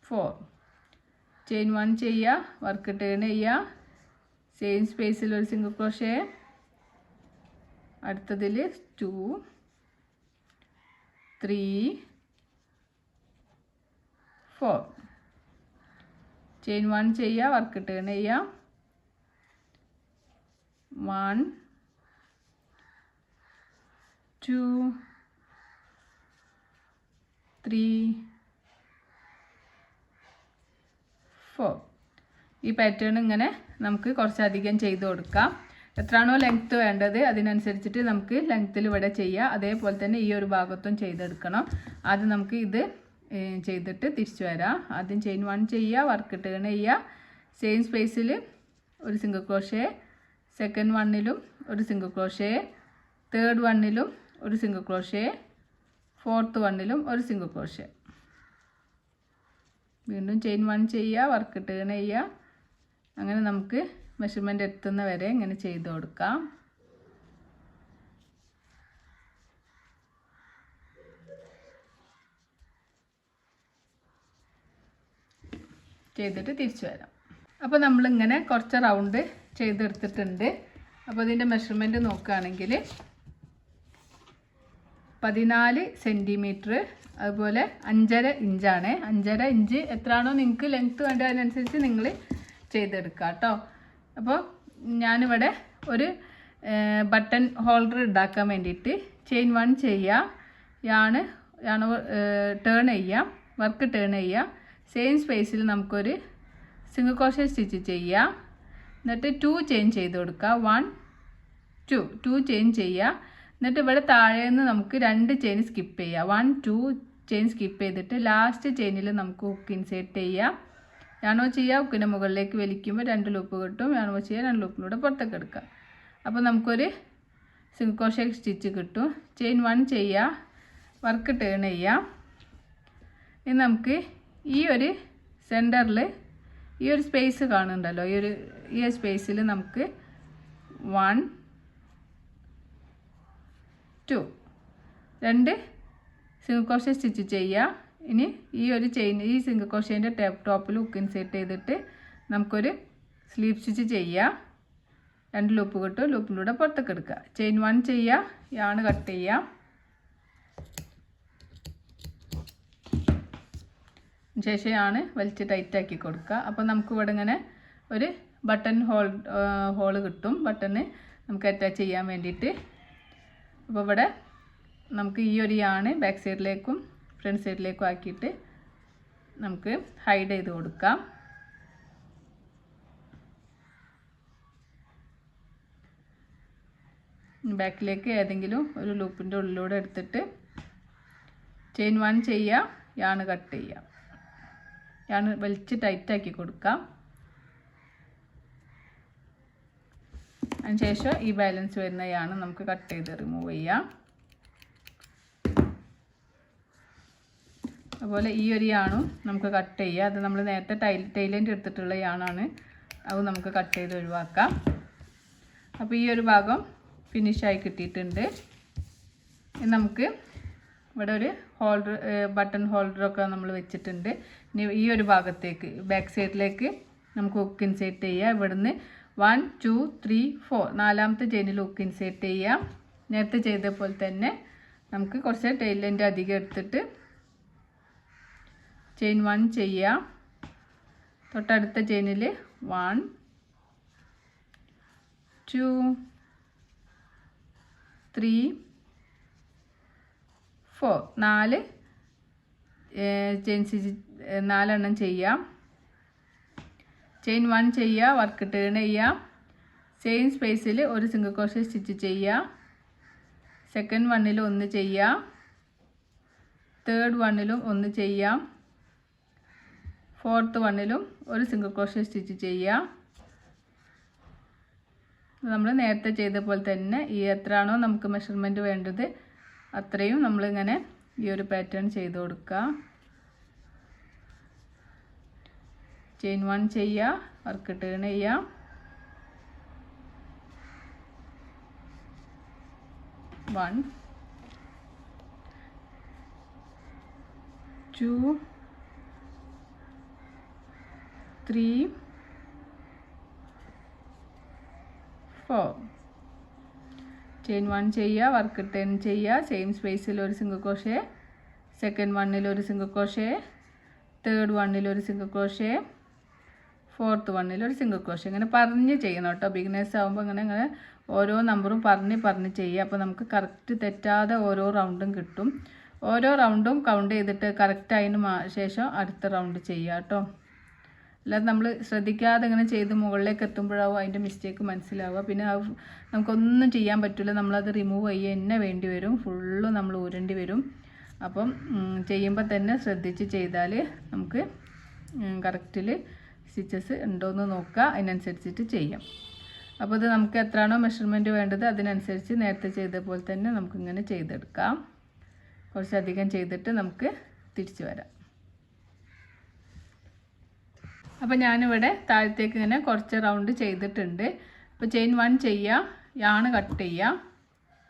4. ചെയിൻ 1 ചെയ്യുക, വർക്ക് ടേൺ ചെയ്യുക. സെയിം സ്പേസിൽ ഒരു സിംഗിൾ ക്രോഷേ, അടുത്തതിൽ 2 3 4. ചെയിൻ 1 ചെയ്യുക, വർക്ക് ടേൺ ചെയ്യുക. 1 2 3 4. ഈ പാറ്റേൺ ഇങ്ങനെ നമുക്ക് കുറച്ചധികം ചെയ്ത് കൊടുക്കാം. എത്രയാണോ ലെങ്ത്ത് വേണ്ടത് അതിനനുസരിച്ചിട്ട് നമുക്ക് ലെങ്ത്തിൽ ഇവിടെ ചെയ്യാം. അതേപോലെ തന്നെ ഈ ഒരു ഭാഗത്തും ചെയ്തെടുക്കണം. ആദ്യം നമുക്ക് ഇത് ചെയ്തിട്ട് തിരിച്ചു വരാം. ആദ്യം ചെയിൻ 1 ചെയ്യുക, വർക്ക് ടേൺ ചെയ്യുക. സെയിം സ്പേസിൽ ഒരു സിംഗിൾ ക്രോഷേ, സെക്കൻഡ് വണ്ണിലും ഒരു സിംഗിൾ ക്രോഷേ, തേർഡ് വണ്ണിലും ഒരു സിംഗിൾ ക്രോഷേ, ഫോർത്ത് വണ്ണിലും ഒരു സിംഗിൾ ക്രോഷേ. വീണ്ടും ചെയിൻ 1 ചെയ്യുക, വർക്ക് ടേൺ ചെയ്യുക. അങ്ങനെ നമുക്ക് മെഷർമെൻ്റ് എത്തുന്ന വരെ ഇങ്ങനെ ചെയ്ത് കൊടുക്കാം. ചെയ്തിട്ട് തിരിച്ചു വരാം. അപ്പോൾ നമ്മളിങ്ങനെ കുറച്ച് റൗണ്ട് ചെയ്തെടുത്തിട്ടുണ്ട്. അപ്പോൾ ഇതിൻ്റെ മെഷർമെൻറ്റ് നോക്കുകയാണെങ്കിൽ 14 സെൻറ്റിമീറ്റർ, അതുപോലെ 5.5 ഇഞ്ചാണ്. 5.5 ഇഞ്ച് എത്രയാണോ നിങ്ങൾക്ക് ലെങ്ത്ത് വേണ്ടത് അതിനനുസരിച്ച് നിങ്ങൾ ചെയ്തെടുക്കുക കേട്ടോ. അപ്പോൾ ഞാനിവിടെ ഒരു ബട്ടൺ ഹോൾഡർ ഉണ്ടാക്കാൻ വേണ്ടിയിട്ട് ചെയിൻ 1 ചെയ്യുക, യാണ് ടേൺ ചെയ്യുക, വർക്ക് ടേൺ ചെയ്യുക. സെയിം സ്പേസിൽ നമുക്കൊരു സിംഗിൾ ക്രോഷേ സ്റ്റിച്ച് ചെയ്യുക. എന്നിട്ട് 2 ചെയിൻ ചെയ്ത് കൊടുക്കുക. 1 2 ചെയിൻ ചെയ്യുക. എന്നിട്ട് ഇവിടെ താഴെ നിന്ന് നമുക്ക് 2 ചെയിൻ സ്കിപ്പ് ചെയ്യുക. 1 2 ചെയിൻ സ്കിപ്പ് ചെയ്തിട്ട് ലാസ്റ്റ് ചെയിനിൽ നമുക്ക് ഹുക്ക് ഇൻസേർട്ട് ചെയ്യുക. യാണോ ചെയ്യുക, ഹുക്കിൻ്റെ മുകളിലേക്ക് വലിക്കുമ്പോൾ 2 ലൂപ്പ് കിട്ടും. യാണോ ചെയ്യുക, 2 ലൂപ്പിലൂടെ പുറത്തേക്ക് എടുക്കുക. അപ്പോൾ നമുക്കൊരു സിംഗിൾ ക്രോഷേ സ്റ്റിച്ച് കിട്ടും. ചെയിൻ 1 ചെയ്യുക, വർക്ക് ടേൺ ചെയ്യുക. ഇനി നമുക്ക് ഈ ഒരു സെൻറ്ററിൽ ഈ ഒരു സ്പേസ് കാണുന്നുണ്ടല്ലോ, ഈ ഒരു സ്പേസിൽ നമുക്ക് 1 2 2 സിംഗിൾ ക്രോഷേ സ്റ്റിച്ച് ചെയ്യുക. ഇനി ഈ ഒരു ചെയിൻ ഈ സിംഗിൾ ക്രോഷേൻ്റെ ടോപ്പിൽ ഹുക്ക് ഇൻസേർട്ട് ചെയ്തിട്ട് നമുക്കൊരു സ്ലീപ്പ് സ്റ്റിച്ച് ചെയ്യുക. 2 ലൂപ്പ് കിട്ടും. ലൂപ്പിലൂടെ പുറത്തേക്ക് എടുക്കുക. ചെയിൻ 1 ചെയ്യുക, യാണ് കട്ട് ചെയ്യുക. ശേഷം യാണ് വലിച്ച് ടൈറ്റാക്കി കൊടുക്കുക. അപ്പോൾ നമുക്ക് ഇവിടെ ഇങ്ങനെ ഒരു ബട്ടൺ ഹോള് കിട്ടും, ബട്ടണ് നമുക്ക് അറ്റാച്ച് ചെയ്യാൻ വേണ്ടിയിട്ട്. അപ്പോൾ ഇവിടെ നമുക്ക് ഈ ഒരു യാണ് ബാക്ക് സൈഡിലേക്കും ഫ്രണ്ട് സൈഡിലേക്കും ആക്കിയിട്ട് നമുക്ക് ഹൈഡ് ചെയ്ത് കൊടുക്കാം. ബാക്കിലേക്ക് ഏതെങ്കിലും ഒരു ലൂപ്പിൻ്റെ ഉള്ളിലൂടെ എടുത്തിട്ട് ചെയിൻ 1 ചെയ്യുക, യാണ് കട്ട് ചെയ്യുക. യാണ് വലിച്ച് ടൈറ്റാക്കി കൊടുക്കാം. അതിനുശേഷം ഈ ബാലൻസ് വരുന്ന യാണ് നമുക്ക് കട്ട് ചെയ്ത് റിമൂവ് ചെയ്യാം. അതുപോലെ ഈ ഒരു യാണും നമുക്ക് കട്ട് ചെയ്യുക. അത് നമ്മൾ നേരത്തെ ടൈലൻ്റ് എടുത്തിട്ടുള്ള യാണാണ്, അത് നമുക്ക് കട്ട് ചെയ്ത് ഒഴിവാക്കാം. അപ്പോൾ ഈ ഒരു ഭാഗം ഫിനിഷായി കിട്ടിയിട്ടുണ്ട്. ഇനി നമുക്ക് ഇവിടെ ഒരു ഹോൾഡർ ബട്ടൺ ഹോൾഡറൊക്കെ നമ്മൾ വെച്ചിട്ടുണ്ട്. ഇനി ഈ ഒരു ഭാഗത്തേക്ക് ബാക്ക് സൈഡിലേക്ക് നമുക്ക് ഹുക്ക് ഇൻസേർട്ട് ചെയ്യാം. ഇവിടുന്ന് 1 2 3 4 നാലാമത്തെ ചെയിനിൽ ഹുക്ക് ഇൻസേർട്ട് ചെയ്യാം. നേരത്തെ ചെയ്ത പോലെ തന്നെ നമുക്ക് കുറച്ച് ടെയിൽ ലെങ്ത് അധികം എടുത്തിട്ട് ചെയിൻ 1 ചെയ്യാം. തൊട്ടടുത്ത ചെയിനിൽ 1 2 3 4 4 ചെയിൻ സ്റ്റിച്ച് 4 എണ്ണം ചെയ്യാം. ചെയിൻ 1 ചെയ്യുക, വർക്ക് ടേൺ ചെയ്യാം. സെയിം സ്പേസിൽ ഒരു സിംഗിൾ ക്രോഷേ സ്റ്റിച്ച് ചെയ്യുക. സെക്കൻഡ് വണ്ണിൽ 1 ചെയ്യാം. തേർഡ് വണ്ണിലും 1 ചെയ്യാം. ഫോർത്ത് വണ്ണിലും ഒരു സിംഗിൾ ക്രോഷേ സ്റ്റിച്ച് ചെയ്യാം. നമ്മൾ നേരത്തെ ചെയ്ത പോലെ തന്നെ ഈ എത്രയാണോ നമുക്ക് മെഷർമെൻറ്റ് വേണ്ടത് അത്രയും നമ്മളിങ്ങനെ ഈ ഒരു പാറ്റേൺ ചെയ്ത് കൊടുക്കുക. ചെയിൻ 1 ചെയ്യുക, വർക്ക് ടേൺ ചെയ്യാം. One, 2, 3, 4. ചെയിൻ 1 ചെയ്യുക, വർക്ക് ടേൺ ചെയ്യുക. സെയിം സ്പേസിൽ ഒരു സിംഗിൾ ക്രോഷേ, സെക്കൻഡ് വണ്ണിൽ ഒരു സിംഗിൾ ക്രോഷേ, തേർഡ് വണ്ണിൽ ഒരു സിംഗിൾ ക്രോഷേ, ഫോർത്ത് വണ്ണിൽ ഒരു സിംഗിൾ ക്രോഷേ. ഇങ്ങനെ പറഞ്ഞ് ചെയ്യണം കേട്ടോ. ബിഗിനേഴ്സ് ആകുമ്പോൾ ഇങ്ങനെ ഓരോ നമ്പറും പറഞ്ഞ് ചെയ്യുക. അപ്പോൾ നമുക്ക് കറക്റ്റ് തെറ്റാതെ ഓരോ റൗണ്ടും കിട്ടും. ഓരോ റൗണ്ടും കൗണ്ട് ചെയ്തിട്ട് കറക്റ്റ് അതിന് ശേഷം അടുത്ത റൗണ്ട് ചെയ്യുക കേട്ടോ. അല്ലാതെ നമ്മൾ ശ്രദ്ധിക്കാതെ ഇങ്ങനെ ചെയ്ത് മുകളിലേക്ക് എത്തുമ്പോഴാവും അതിൻ്റെ മിസ്റ്റേക്ക് മനസ്സിലാവുക. പിന്നെ നമുക്കൊന്നും ചെയ്യാൻ പറ്റില്ല. നമ്മളത് റിമൂവ് ചെയ്യുക തന്നെ വേണ്ടി വരും. ഫുള്ളും നമ്മൾ ഊരേണ്ടി വരും. അപ്പം ചെയ്യുമ്പോൾ തന്നെ ശ്രദ്ധിച്ച് ചെയ്താൽ നമുക്ക് കറക്റ്റിൽ സ്റ്റിച്ചസ് ഉണ്ടോയെന്ന് നോക്കുക. അതിനനുസരിച്ചിട്ട് ചെയ്യാം. അപ്പോൾ ഇത് നമുക്ക് എത്രയാണോ മെഷർമെൻറ്റ് വേണ്ടത് അതിനനുസരിച്ച് നേരത്തെ ചെയ്ത പോലെ തന്നെ നമുക്കിങ്ങനെ ചെയ്തെടുക്കാം. കുറച്ചധികം ചെയ്തിട്ട് നമുക്ക് തിരിച്ചു വരാം. അപ്പോൾ ഞാനിവിടെ താഴത്തേക്ക് ഇങ്ങനെ കുറച്ച് റൗണ്ട് ചെയ്തിട്ടുണ്ട്. അപ്പോൾ ചെയിൻ 1 ചെയ്യുക, യാണ് കട്ട് ചെയ്യുക.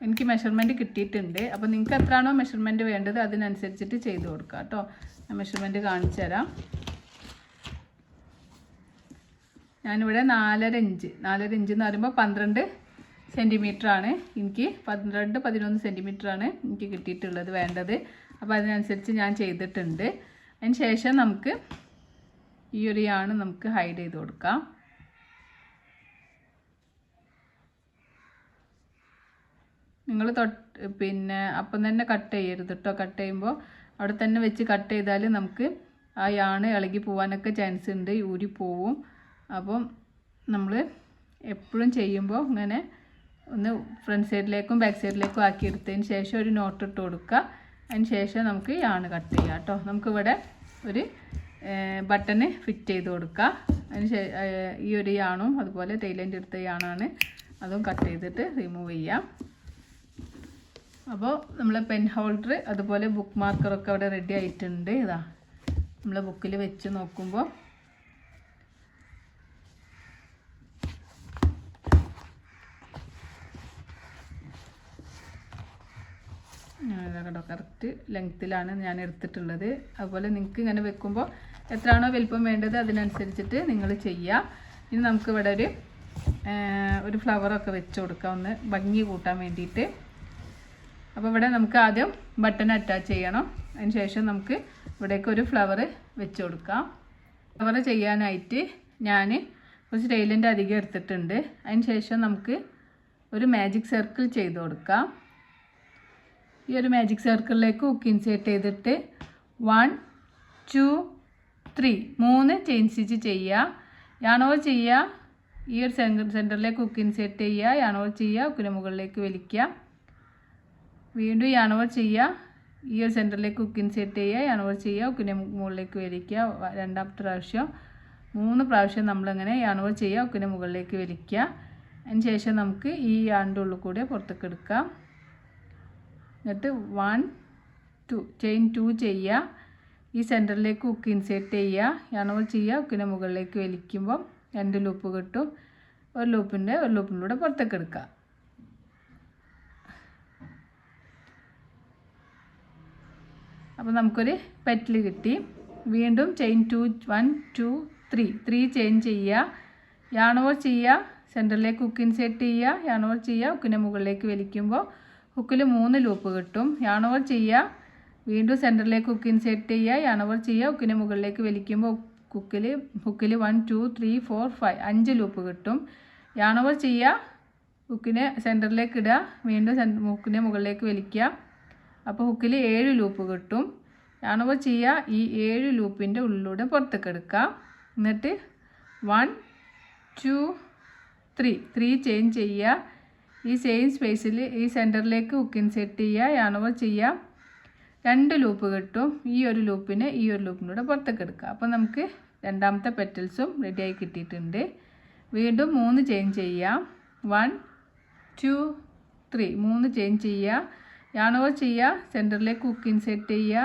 എനിക്ക് മെഷർമെൻറ്റ് കിട്ടിയിട്ടുണ്ട്. അപ്പോൾ നിങ്ങൾക്ക് എത്രയാണോ മെഷർമെൻറ്റ് വേണ്ടത് അതിനനുസരിച്ചിട്ട് ചെയ്ത് കൊടുക്കുക കേട്ടോ. ഞാൻ മെഷർമെൻറ്റ് കാണിച്ചു തരാം. ഞാനിവിടെ 4.5 ഇഞ്ച് എന്ന് പറയുമ്പോൾ 12 സെൻറ്റിമീറ്ററാണ് എനിക്ക് 12-11 സെൻറ്റിമീറ്ററാണ് എനിക്ക് കിട്ടിയിട്ടുള്ളത് വേണ്ടത്. അപ്പോൾ അതിനനുസരിച്ച് ഞാൻ ചെയ്തിട്ടുണ്ട്. അതിന് ശേഷം നമുക്ക് ഈ ഒരു യാണ് നമുക്ക് ഹൈഡ് ചെയ്ത് കൊടുക്കാം. നിങ്ങൾ പിന്നെ അപ്പം തന്നെ കട്ട് ചെയ്യരുത് കേട്ടോ. കട്ട് ചെയ്യുമ്പോൾ അവിടെ തന്നെ വെച്ച് കട്ട് ചെയ്താൽ നമുക്ക് ആ യാണ് ഇളകി പോകാനൊക്കെ ചാൻസ് ഉണ്ട്, ഊരി പോവും. അപ്പം നമ്മൾ എപ്പോഴും ചെയ്യുമ്പോൾ ഇങ്ങനെ ഒന്ന് ഫ്രണ്ട് സൈഡിലേക്കും ബാക്ക് സൈഡിലേക്കും ആക്കി എടുത്തതിന് ശേഷം ഒരു നോട്ട് ഇട്ട് കൊടുക്കുക. അതിന് ശേഷം നമുക്ക് യാണ് കട്ട് ചെയ്യാം കേട്ടോ. നമുക്കിവിടെ ഒരു ബട്ടണ് ഫിറ്റ് ചെയ്ത് കൊടുക്കുക. അതിന് ഈ ഒരു യാണും അതുപോലെ ടൈലൻ്റ് എടുത്ത യാണാണ്, അതും കട്ട് ചെയ്തിട്ട് റിമൂവ് ചെയ്യാം. അപ്പോൾ നമ്മളെ പെൻ ഹോൾഡർ അതുപോലെ ബുക്ക് മാർക്കറൊക്കെ അവിടെ റെഡി ആയിട്ടുണ്ട്. ഇതാ നമ്മളെ ബുക്കിൽ വെച്ച് നോക്കുമ്പോൾ കറക്റ്റ് ലെങ്ത്തിലാണ് ഞാൻ എടുത്തിട്ടുള്ളത്. അതുപോലെ നിങ്ങൾക്ക് ഇങ്ങനെ വെക്കുമ്പോൾ എത്രയാണോ വലിപ്പം വേണ്ടത് അതിനനുസരിച്ചിട്ട് നിങ്ങൾ ചെയ്യുക. ഇനി നമുക്കിവിടെ ഒരു ഫ്ലവറൊക്കെ വെച്ച് കൊടുക്കാം, ഒന്ന് ഭംഗി കൂട്ടാൻ വേണ്ടിയിട്ട്. അപ്പോൾ ഇവിടെ നമുക്ക് ആദ്യം ബട്ടൺ അറ്റാച്ച് ചെയ്യണം. അതിന് ശേഷം നമുക്ക് ഇവിടേക്ക് ഒരു ഫ്ലവർ വെച്ച് കൊടുക്കാം. ഫ്ലവർ ചെയ്യാനായിട്ട് ഞാൻ കുറച്ച് ടൈലൻ്റ് അധികം എടുത്തിട്ടുണ്ട്. അതിന് ശേഷം നമുക്ക് ഒരു മാജിക് സർക്കിൾ ചെയ്ത് കൊടുക്കാം. ഈ ഒരു മാജിക് സർക്കിളിലേക്ക് ഹുക്ക് ഇൻസേർട്ട് ചെയ്തിട്ട് 1 2 3 3 ചെയിൻ സ്റ്റിച്ച് ചെയ്യുക. യാണോൾ ചെയ്യുക, ഈ ഒരു സെൻറ്ററിലേക്ക് ഹുക്ക് ഇൻസേർട്ട് ചെയ്യുക, യാണോൾ ചെയ്യുക, ഹുക്കിന് മുകളിലേക്ക് വലിക്കുക. വീണ്ടും യാണോൾ ചെയ്യുക, ഈ ഒരു സെൻറ്ററിലേക്ക് ഹുക്ക് ഇൻസേർട്ട് ചെയ്യുക, യാണോൾ ചെയ്യുക, ഹുക്കിന് മുകളിലേക്ക് വലിക്കുക. രണ്ടാമത്തെ പ്രാവശ്യം 3 പ്രാവശ്യം നമ്മളിങ്ങനെ യാണോൾ ചെയ്യുക, ഹുക്കിന് മുകളിലേക്ക് വലിക്കുക. അതിന് ശേഷം നമുക്ക് ഈ യാണിൻ്റെ ഉള്ളിൽ കൂടെ പുറത്തേക്ക് എടുക്കാം. എന്നിട്ട് 1 2 ചെയിൻ 2 ചെയ്യുക, ഈ സെൻറ്ററിലേക്ക് ഹുക്ക് ഇൻസേർട്ട് ചെയ്യുക, യാണോൾ ചെയ്യുക, ഹുക്കിന് മുകളിലേക്ക് വലിക്കുമ്പോൾ 2 ലൂപ്പ് കിട്ടും. ഒരു ലൂപ്പിലൂടെ പുറത്തേക്ക് എടുക്കുക. അപ്പോൾ നമുക്കൊരു പെറ്റൽ കിട്ടി. വീണ്ടും ചെയിൻ 2 1 2 3 ചെയിൻ ചെയ്യുക, യാൺ ഓവർ ചെയ്യുക, സെൻറ്ററിലേക്ക് ഹുക്ക് ഇൻസേർട്ട് ചെയ്യുക, യാൺ ഓവർ ചെയ്യുക, ഹുക്കിൻ്റെ മുകളിലേക്ക് വലിക്കുമ്പോൾ ഹുക്കിൽ 3 ലൂപ്പ് കിട്ടും. യാൺ ഓവർ ചെയ്യുക, വീണ്ടും സെൻറ്ററിലേക്ക് ഹുക്ക് ഇൻസേർട്ട് ചെയ്യുക, യാൺ ഓവർ ചെയ്യുക, ഹുക്കിൻ്റെ മുകളിലേക്ക് വലിക്കുമ്പോൾ ഹുക്കിൽ 1 2 3 4 5 5 ലൂപ്പ് കിട്ടും. യാൺ ഓവർ ചെയ്യുക, ഹുക്കിനെ സെൻറ്ററിലേക്ക് ഇടുക, വീണ്ടും ഹുക്കിൻ്റെ മുകളിലേക്ക് വലിക്കുക, അപ്പോൾ ഹുക്കിൽ 7 ലൂപ്പ് കിട്ടും. യാൺ ഓവർ ചെയ്യുക, ഈ 7 ലൂപ്പിൻ്റെ ഉള്ളിലൂടെ പുറത്തേക്ക് എടുക്കുക. എന്നിട്ട് 1 2 3 ചെയിൻ ചെയ്യുക. ഈ സെയിം സ്പേസിൽ ഈ സെൻറ്ററിലേക്ക് ഹുക്ക് ഇൻസേർട്ട് ചെയ്യുക, യാൺ ഓവർ ചെയ്യുക, 2 ലൂപ്പ് കിട്ടും. ഈ ഒരു ലൂപ്പിനെ ഈ ഒരു ലൂപ്പിലൂടെ പുറത്തേക്ക് എടുക്കുക. അപ്പോൾ നമുക്ക് രണ്ടാമത്തെ പെറ്റൽസും റെഡിയായി കിട്ടിയിട്ടുണ്ട്. വീണ്ടും 3 ചെയിൻ ചെയ്യുക. 1 2 3 3 ചെയിൻ ചെയ്യുക, യാൺ ഓവർ ചെയ്യുക, സെൻറ്ററിലേക്ക് ഹുക്ക് ഇൻസേർട്ട് ചെയ്യുക,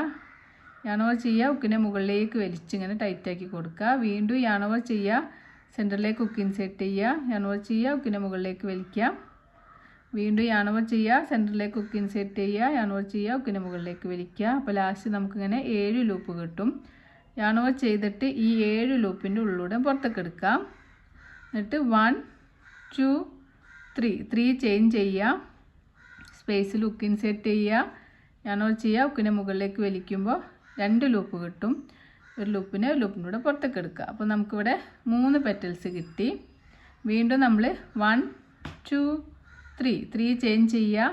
യാൺ ഓവർ ചെയ്യുക, ഹുക്കിനെ മുകളിലേക്ക് വലിച്ചിങ്ങനെ ടൈറ്റാക്കി കൊടുക്കുക. വീണ്ടും യാൺ ഓവർ ചെയ്യുക, സെൻറ്ററിലേക്ക് ഹുക്ക് ഇൻസേർട്ട് ചെയ്യുക, യാൺ ഓവർ ചെയ്യുക, ഹുക്കിനെ മുകളിലേക്ക് വലിക്കുക, വീണ്ടും യാൺ ഓവർ ചെയ്യുക, സെൻറ്ററിലേക്ക് ഹുക്ക് ഇൻസേർട്ട് ചെയ്യുക, യാൺ ഓവർ ചെയ്യുക, ഹുക്കിനെ മുകളിലേക്ക് വലിക്കുക. അപ്പോൾ ലാസ്റ്റ് നമുക്കിങ്ങനെ 7 ലൂപ്പ് കിട്ടും. യാൺ ഓവർ ചെയ്തിട്ട് ഈ 7 ലൂപ്പിൻ്റെ ഉള്ളിലൂടെ പുറത്തേക്ക് എടുക്കാം. എന്നിട്ട് 1 2 3 ചെയിൻ ചെയ്യുക, സ്പേസിൽ ഹുക്ക് ഇൻസേർട്ട് ചെയ്യുക, യാൺ ഓവർ ചെയ്യുക, ഹുക്കിനെ മുകളിലേക്ക് വലിക്കുമ്പോൾ 2 ലൂപ്പ് കിട്ടും. ഒരു ലൂപ്പിനൂടെ പുറത്തേക്ക് എടുക്കുക. അപ്പോൾ നമുക്കിവിടെ 3 പെറ്റൽസ് കിട്ടി. വീണ്ടും നമ്മൾ 1 2 3 ചെയിൻ ചെയ്യുക,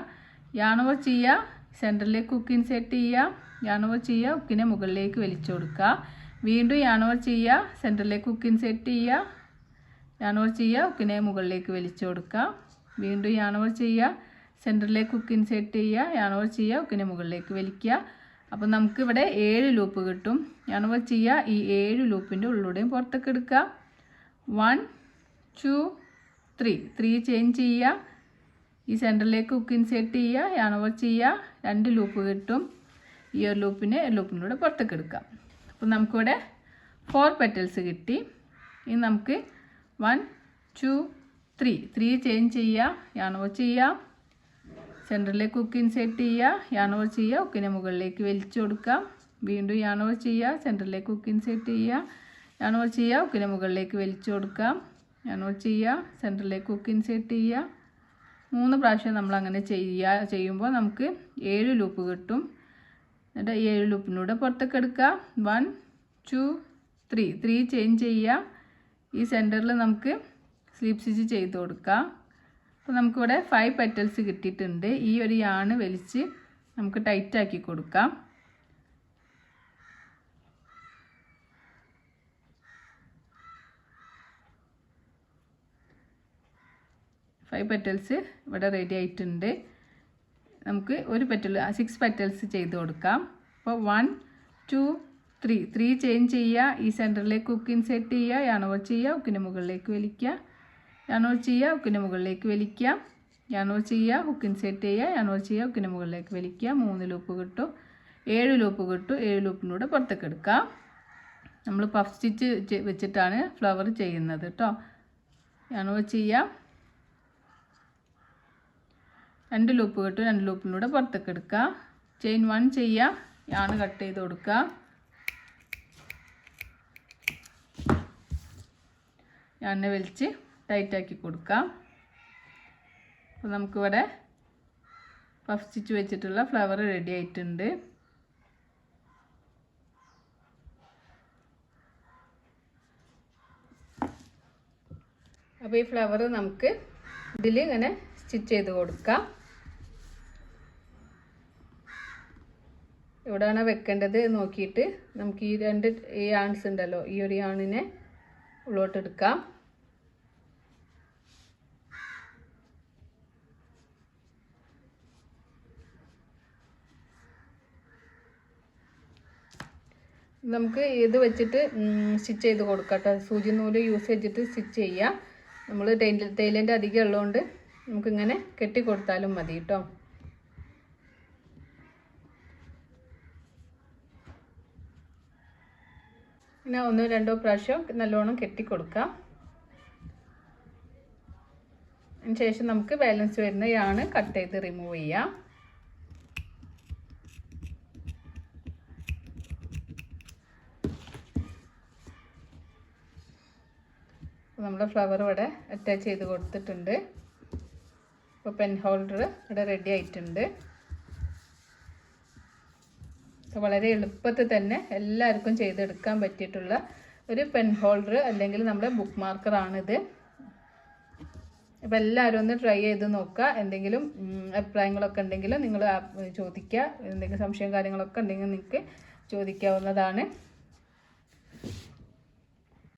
യാൺ ഓവർ ചെയ്യുക, സെൻറ്ററിലേക്ക് ഹുക്ക് ഇൻസേർട്ട് ചെയ്യുക, യാൺ ഓവർ ചെയ്യുക, ഹുക്കിനെ മുകളിലേക്ക് വലിച്ചു കൊടുക്കുക. വീണ്ടും യാൺ ഓവർ ചെയ്യുക, സെൻറ്ററിലേക്ക് ഹുക്ക് ഇൻസേർട്ട് ചെയ്യുക, യാൺ ഓവർ ചെയ്യുക, ഹുക്കിനെ മുകളിലേക്ക് വലിച്ചു കൊടുക്കുക. വീണ്ടും യാൺ ഓവർ ചെയ്യുക, സെൻറ്ററിലേക്ക് ഹുക്ക് ഇൻസേർട്ട് ചെയ്യുക, യാൺ ഓവർ ചെയ്യുക, ഹുക്കിനെ മുകളിലേക്ക് വലിക്കുക. അപ്പോൾ നമുക്കിവിടെ 7 ലൂപ്പ് കിട്ടും. യാൺ ഓവർ ചെയ്യുക, ഈ 7 ലൂപ്പിൻ്റെ ഉള്ളിലൂടെയും പുറത്തേക്ക് എടുക്കുക. 1 2 3 ചെയിൻ ചെയ്യുക, ഈ സെൻറ്ററിലേക്ക് ഹുക്ക് ഇൻസേർട്ട് ചെയ്യുക, യാൺ ഓവർ ചെയ്യുക, 2 ലൂപ്പ് കിട്ടും. ഈ ഒരു ലൂപ്പിനൂടെ പുറത്തേക്ക് എടുക്കാം. അപ്പോൾ നമുക്കിവിടെ 4 പെറ്റൽസ് കിട്ടി. ഇനി നമുക്ക് 1 2 3 ചെയിൻ ചെയ്യുക, യാൺ ഓവർ ചെയ്യുക, സെൻറ്ററിലേക്ക് ഹുക്ക് ഇൻസേർട്ട് ചെയ്യുക, യാൺ ഓവർ ചെയ്യുക, ഹുക്കിനെ മുകളിലേക്ക് വലിച്ചു കൊടുക്കുക. വീണ്ടും യാൺ ഓവർ ചെയ്യുക, സെൻറ്ററിലേക്ക് ഹുക്ക് ഇൻസേർട്ട് ചെയ്യുക, യാൺ ഓവർ ചെയ്യുക, ഹുക്കിനെ മുകളിലേക്ക് വലിച്ചു കൊടുക്കുക. യാൺ ഓവർ ചെയ്യുക, സെൻറ്ററിലേക്ക് ഹുക്ക് ഇൻസേർട്ട് ചെയ്യുക. 3 പ്രാവശ്യം നമ്മളങ്ങനെ ചെയ്യുമ്പോൾ നമുക്ക് 7 ലൂപ്പ് കിട്ടും. എന്നിട്ട് 7 ലൂപ്പിലൂടെ പുറത്തേക്ക് എടുക്കുക. 1 2 3 ചെയിൻ ചെയ്യുക, ഈ സെൻറ്ററിൽ നമുക്ക് സ്ലിപ്പ് സ്റ്റിച്ച് ചെയ്ത് കൊടുക്കാം. അപ്പോൾ നമുക്കിവിടെ 5 പെറ്റൽസ് കിട്ടിയിട്ടുണ്ട്. ഈ ഒരു യാണ് വലിച്ച് നമുക്ക് ടൈറ്റാക്കി കൊടുക്കാം. ഫൈവ് പെറ്റൽസ് ഇവിടെ റെഡി ആയിട്ടുണ്ട്. നമുക്ക് ഒരു പെറ്റൽ 6 പെറ്റൽസ് ചെയ്ത് കൊടുക്കാം. അപ്പോൾ 1 2 3 ചെയിൻ ചെയ്യുക, ഈ സെൻറ്ററിലേക്ക് ഹുക്ക് ഇൻസേർട്ട് ചെയ്യുക, യാൺ ഓവർ ചെയ്യുക, ഹുക്കിന് മുകളിലേക്ക് വലിക്കുക, യാൺ ഓവർ ചെയ്യുക, ഹുക്കിന് മുകളിലേക്ക് വലിക്കുക, യാൺ ഓവർ ചെയ്യുക, ഹുക്ക് ഇൻസേർട്ട് ചെയ്യുക, യാൺ ഓവർ ചെയ്യുക, ഹുക്കിന് മുകളിലേക്ക് വലിക്കുക. 3 ലൂപ്പ് കിട്ടും. 7 ലൂപ്പ് കിട്ടും. 7 ലൂപ്പിലൂടെ പുറത്തേക്ക് എടുക്കാം. നമ്മൾ പഫ് സ്റ്റിച്ച് വെച്ചിട്ടാണ് ഫ്ലവർ ചെയ്യുന്നത് കേട്ടോ. യാൺ ഓവർ ചെയ്യുക, 2 ലൂപ്പ് കിട്ടും. 2 ലൂപ്പിലൂടെ പുറത്തേക്ക് എടുക്കുക. ചെയിൻ 1 ചെയ്യുക, യാൺ കട്ട് ചെയ്ത് കൊടുക്കുക. യാണിനെ വലിച്ച് ടൈറ്റാക്കി കൊടുക്കാം. അപ്പോൾ നമുക്കിവിടെ പഫ് സ്റ്റിച്ച് വെച്ചിട്ടുള്ള ഫ്ലവർ റെഡി ആയിട്ടുണ്ട്. അപ്പോൾ ഈ ഫ്ലവർ നമുക്ക് ഇതിൽ ഇങ്ങനെ സ്റ്റിച്ച് ചെയ്ത് കൊടുക്കാം. എവിടെയാണ് വെക്കേണ്ടത് നോക്കിയിട്ട് നമുക്ക് ഈ 2 യാൺസ് ഉണ്ടല്ലോ, ഈ ഒരു യാണിനെ ഉള്ളോട്ടെടുക്കാം. നമുക്ക് ഇത് വെച്ചിട്ട് സ്റ്റിച്ച് ചെയ്ത് കൊടുക്കാം കേട്ടോ. സൂചി നൂല് യൂസ് ചെയ്തിട്ട് സ്റ്റിച്ച് ചെയ്യാം. നമ്മൾ ടൈലൻ്റ് അധികം ഉള്ളതുകൊണ്ട് നമുക്കിങ്ങനെ കെട്ടി കൊടുത്താലും മതി കേട്ടോ. പിന്നെ 1 2 പ്രാവശ്യം നല്ലോണം കെട്ടി കൊടുക്കാം. അതിന് ശേഷം നമുക്ക് ബാലൻസ് വരുന്ന യാണ് കട്ട് ചെയ്ത് റിമൂവ് ചെയ്യാം. നമ്മുടെ ഫ്ലവർ ഇവിടെ അറ്റാച്ച് ചെയ്ത് കൊടുത്തിട്ടുണ്ട്. ഇപ്പോൾ പെൻ ഹോൾഡർ ഇവിടെ റെഡി ആയിട്ടുണ്ട്. വളരെ എളുപ്പത്തിൽ തന്നെ എല്ലാവർക്കും ചെയ്തെടുക്കാൻ പറ്റിയിട്ടുള്ള ഒരു പെൻ ഹോൾഡർ അല്ലെങ്കിൽ നമ്മുടെ ബുക്ക് മാർക്കറാണിത്. അപ്പോൾ എല്ലാവരും ഒന്ന് ട്രൈ ചെയ്ത് നോക്കുക. എന്തെങ്കിലും അഭിപ്രായങ്ങളൊക്കെ ഉണ്ടെങ്കിൽ നിങ്ങൾ ചോദിക്കുക. എന്തെങ്കിലും സംശയം കാര്യങ്ങളൊക്കെ ഉണ്ടെങ്കിൽ നിങ്ങൾക്ക് ചോദിക്കാവുന്നതാണ്.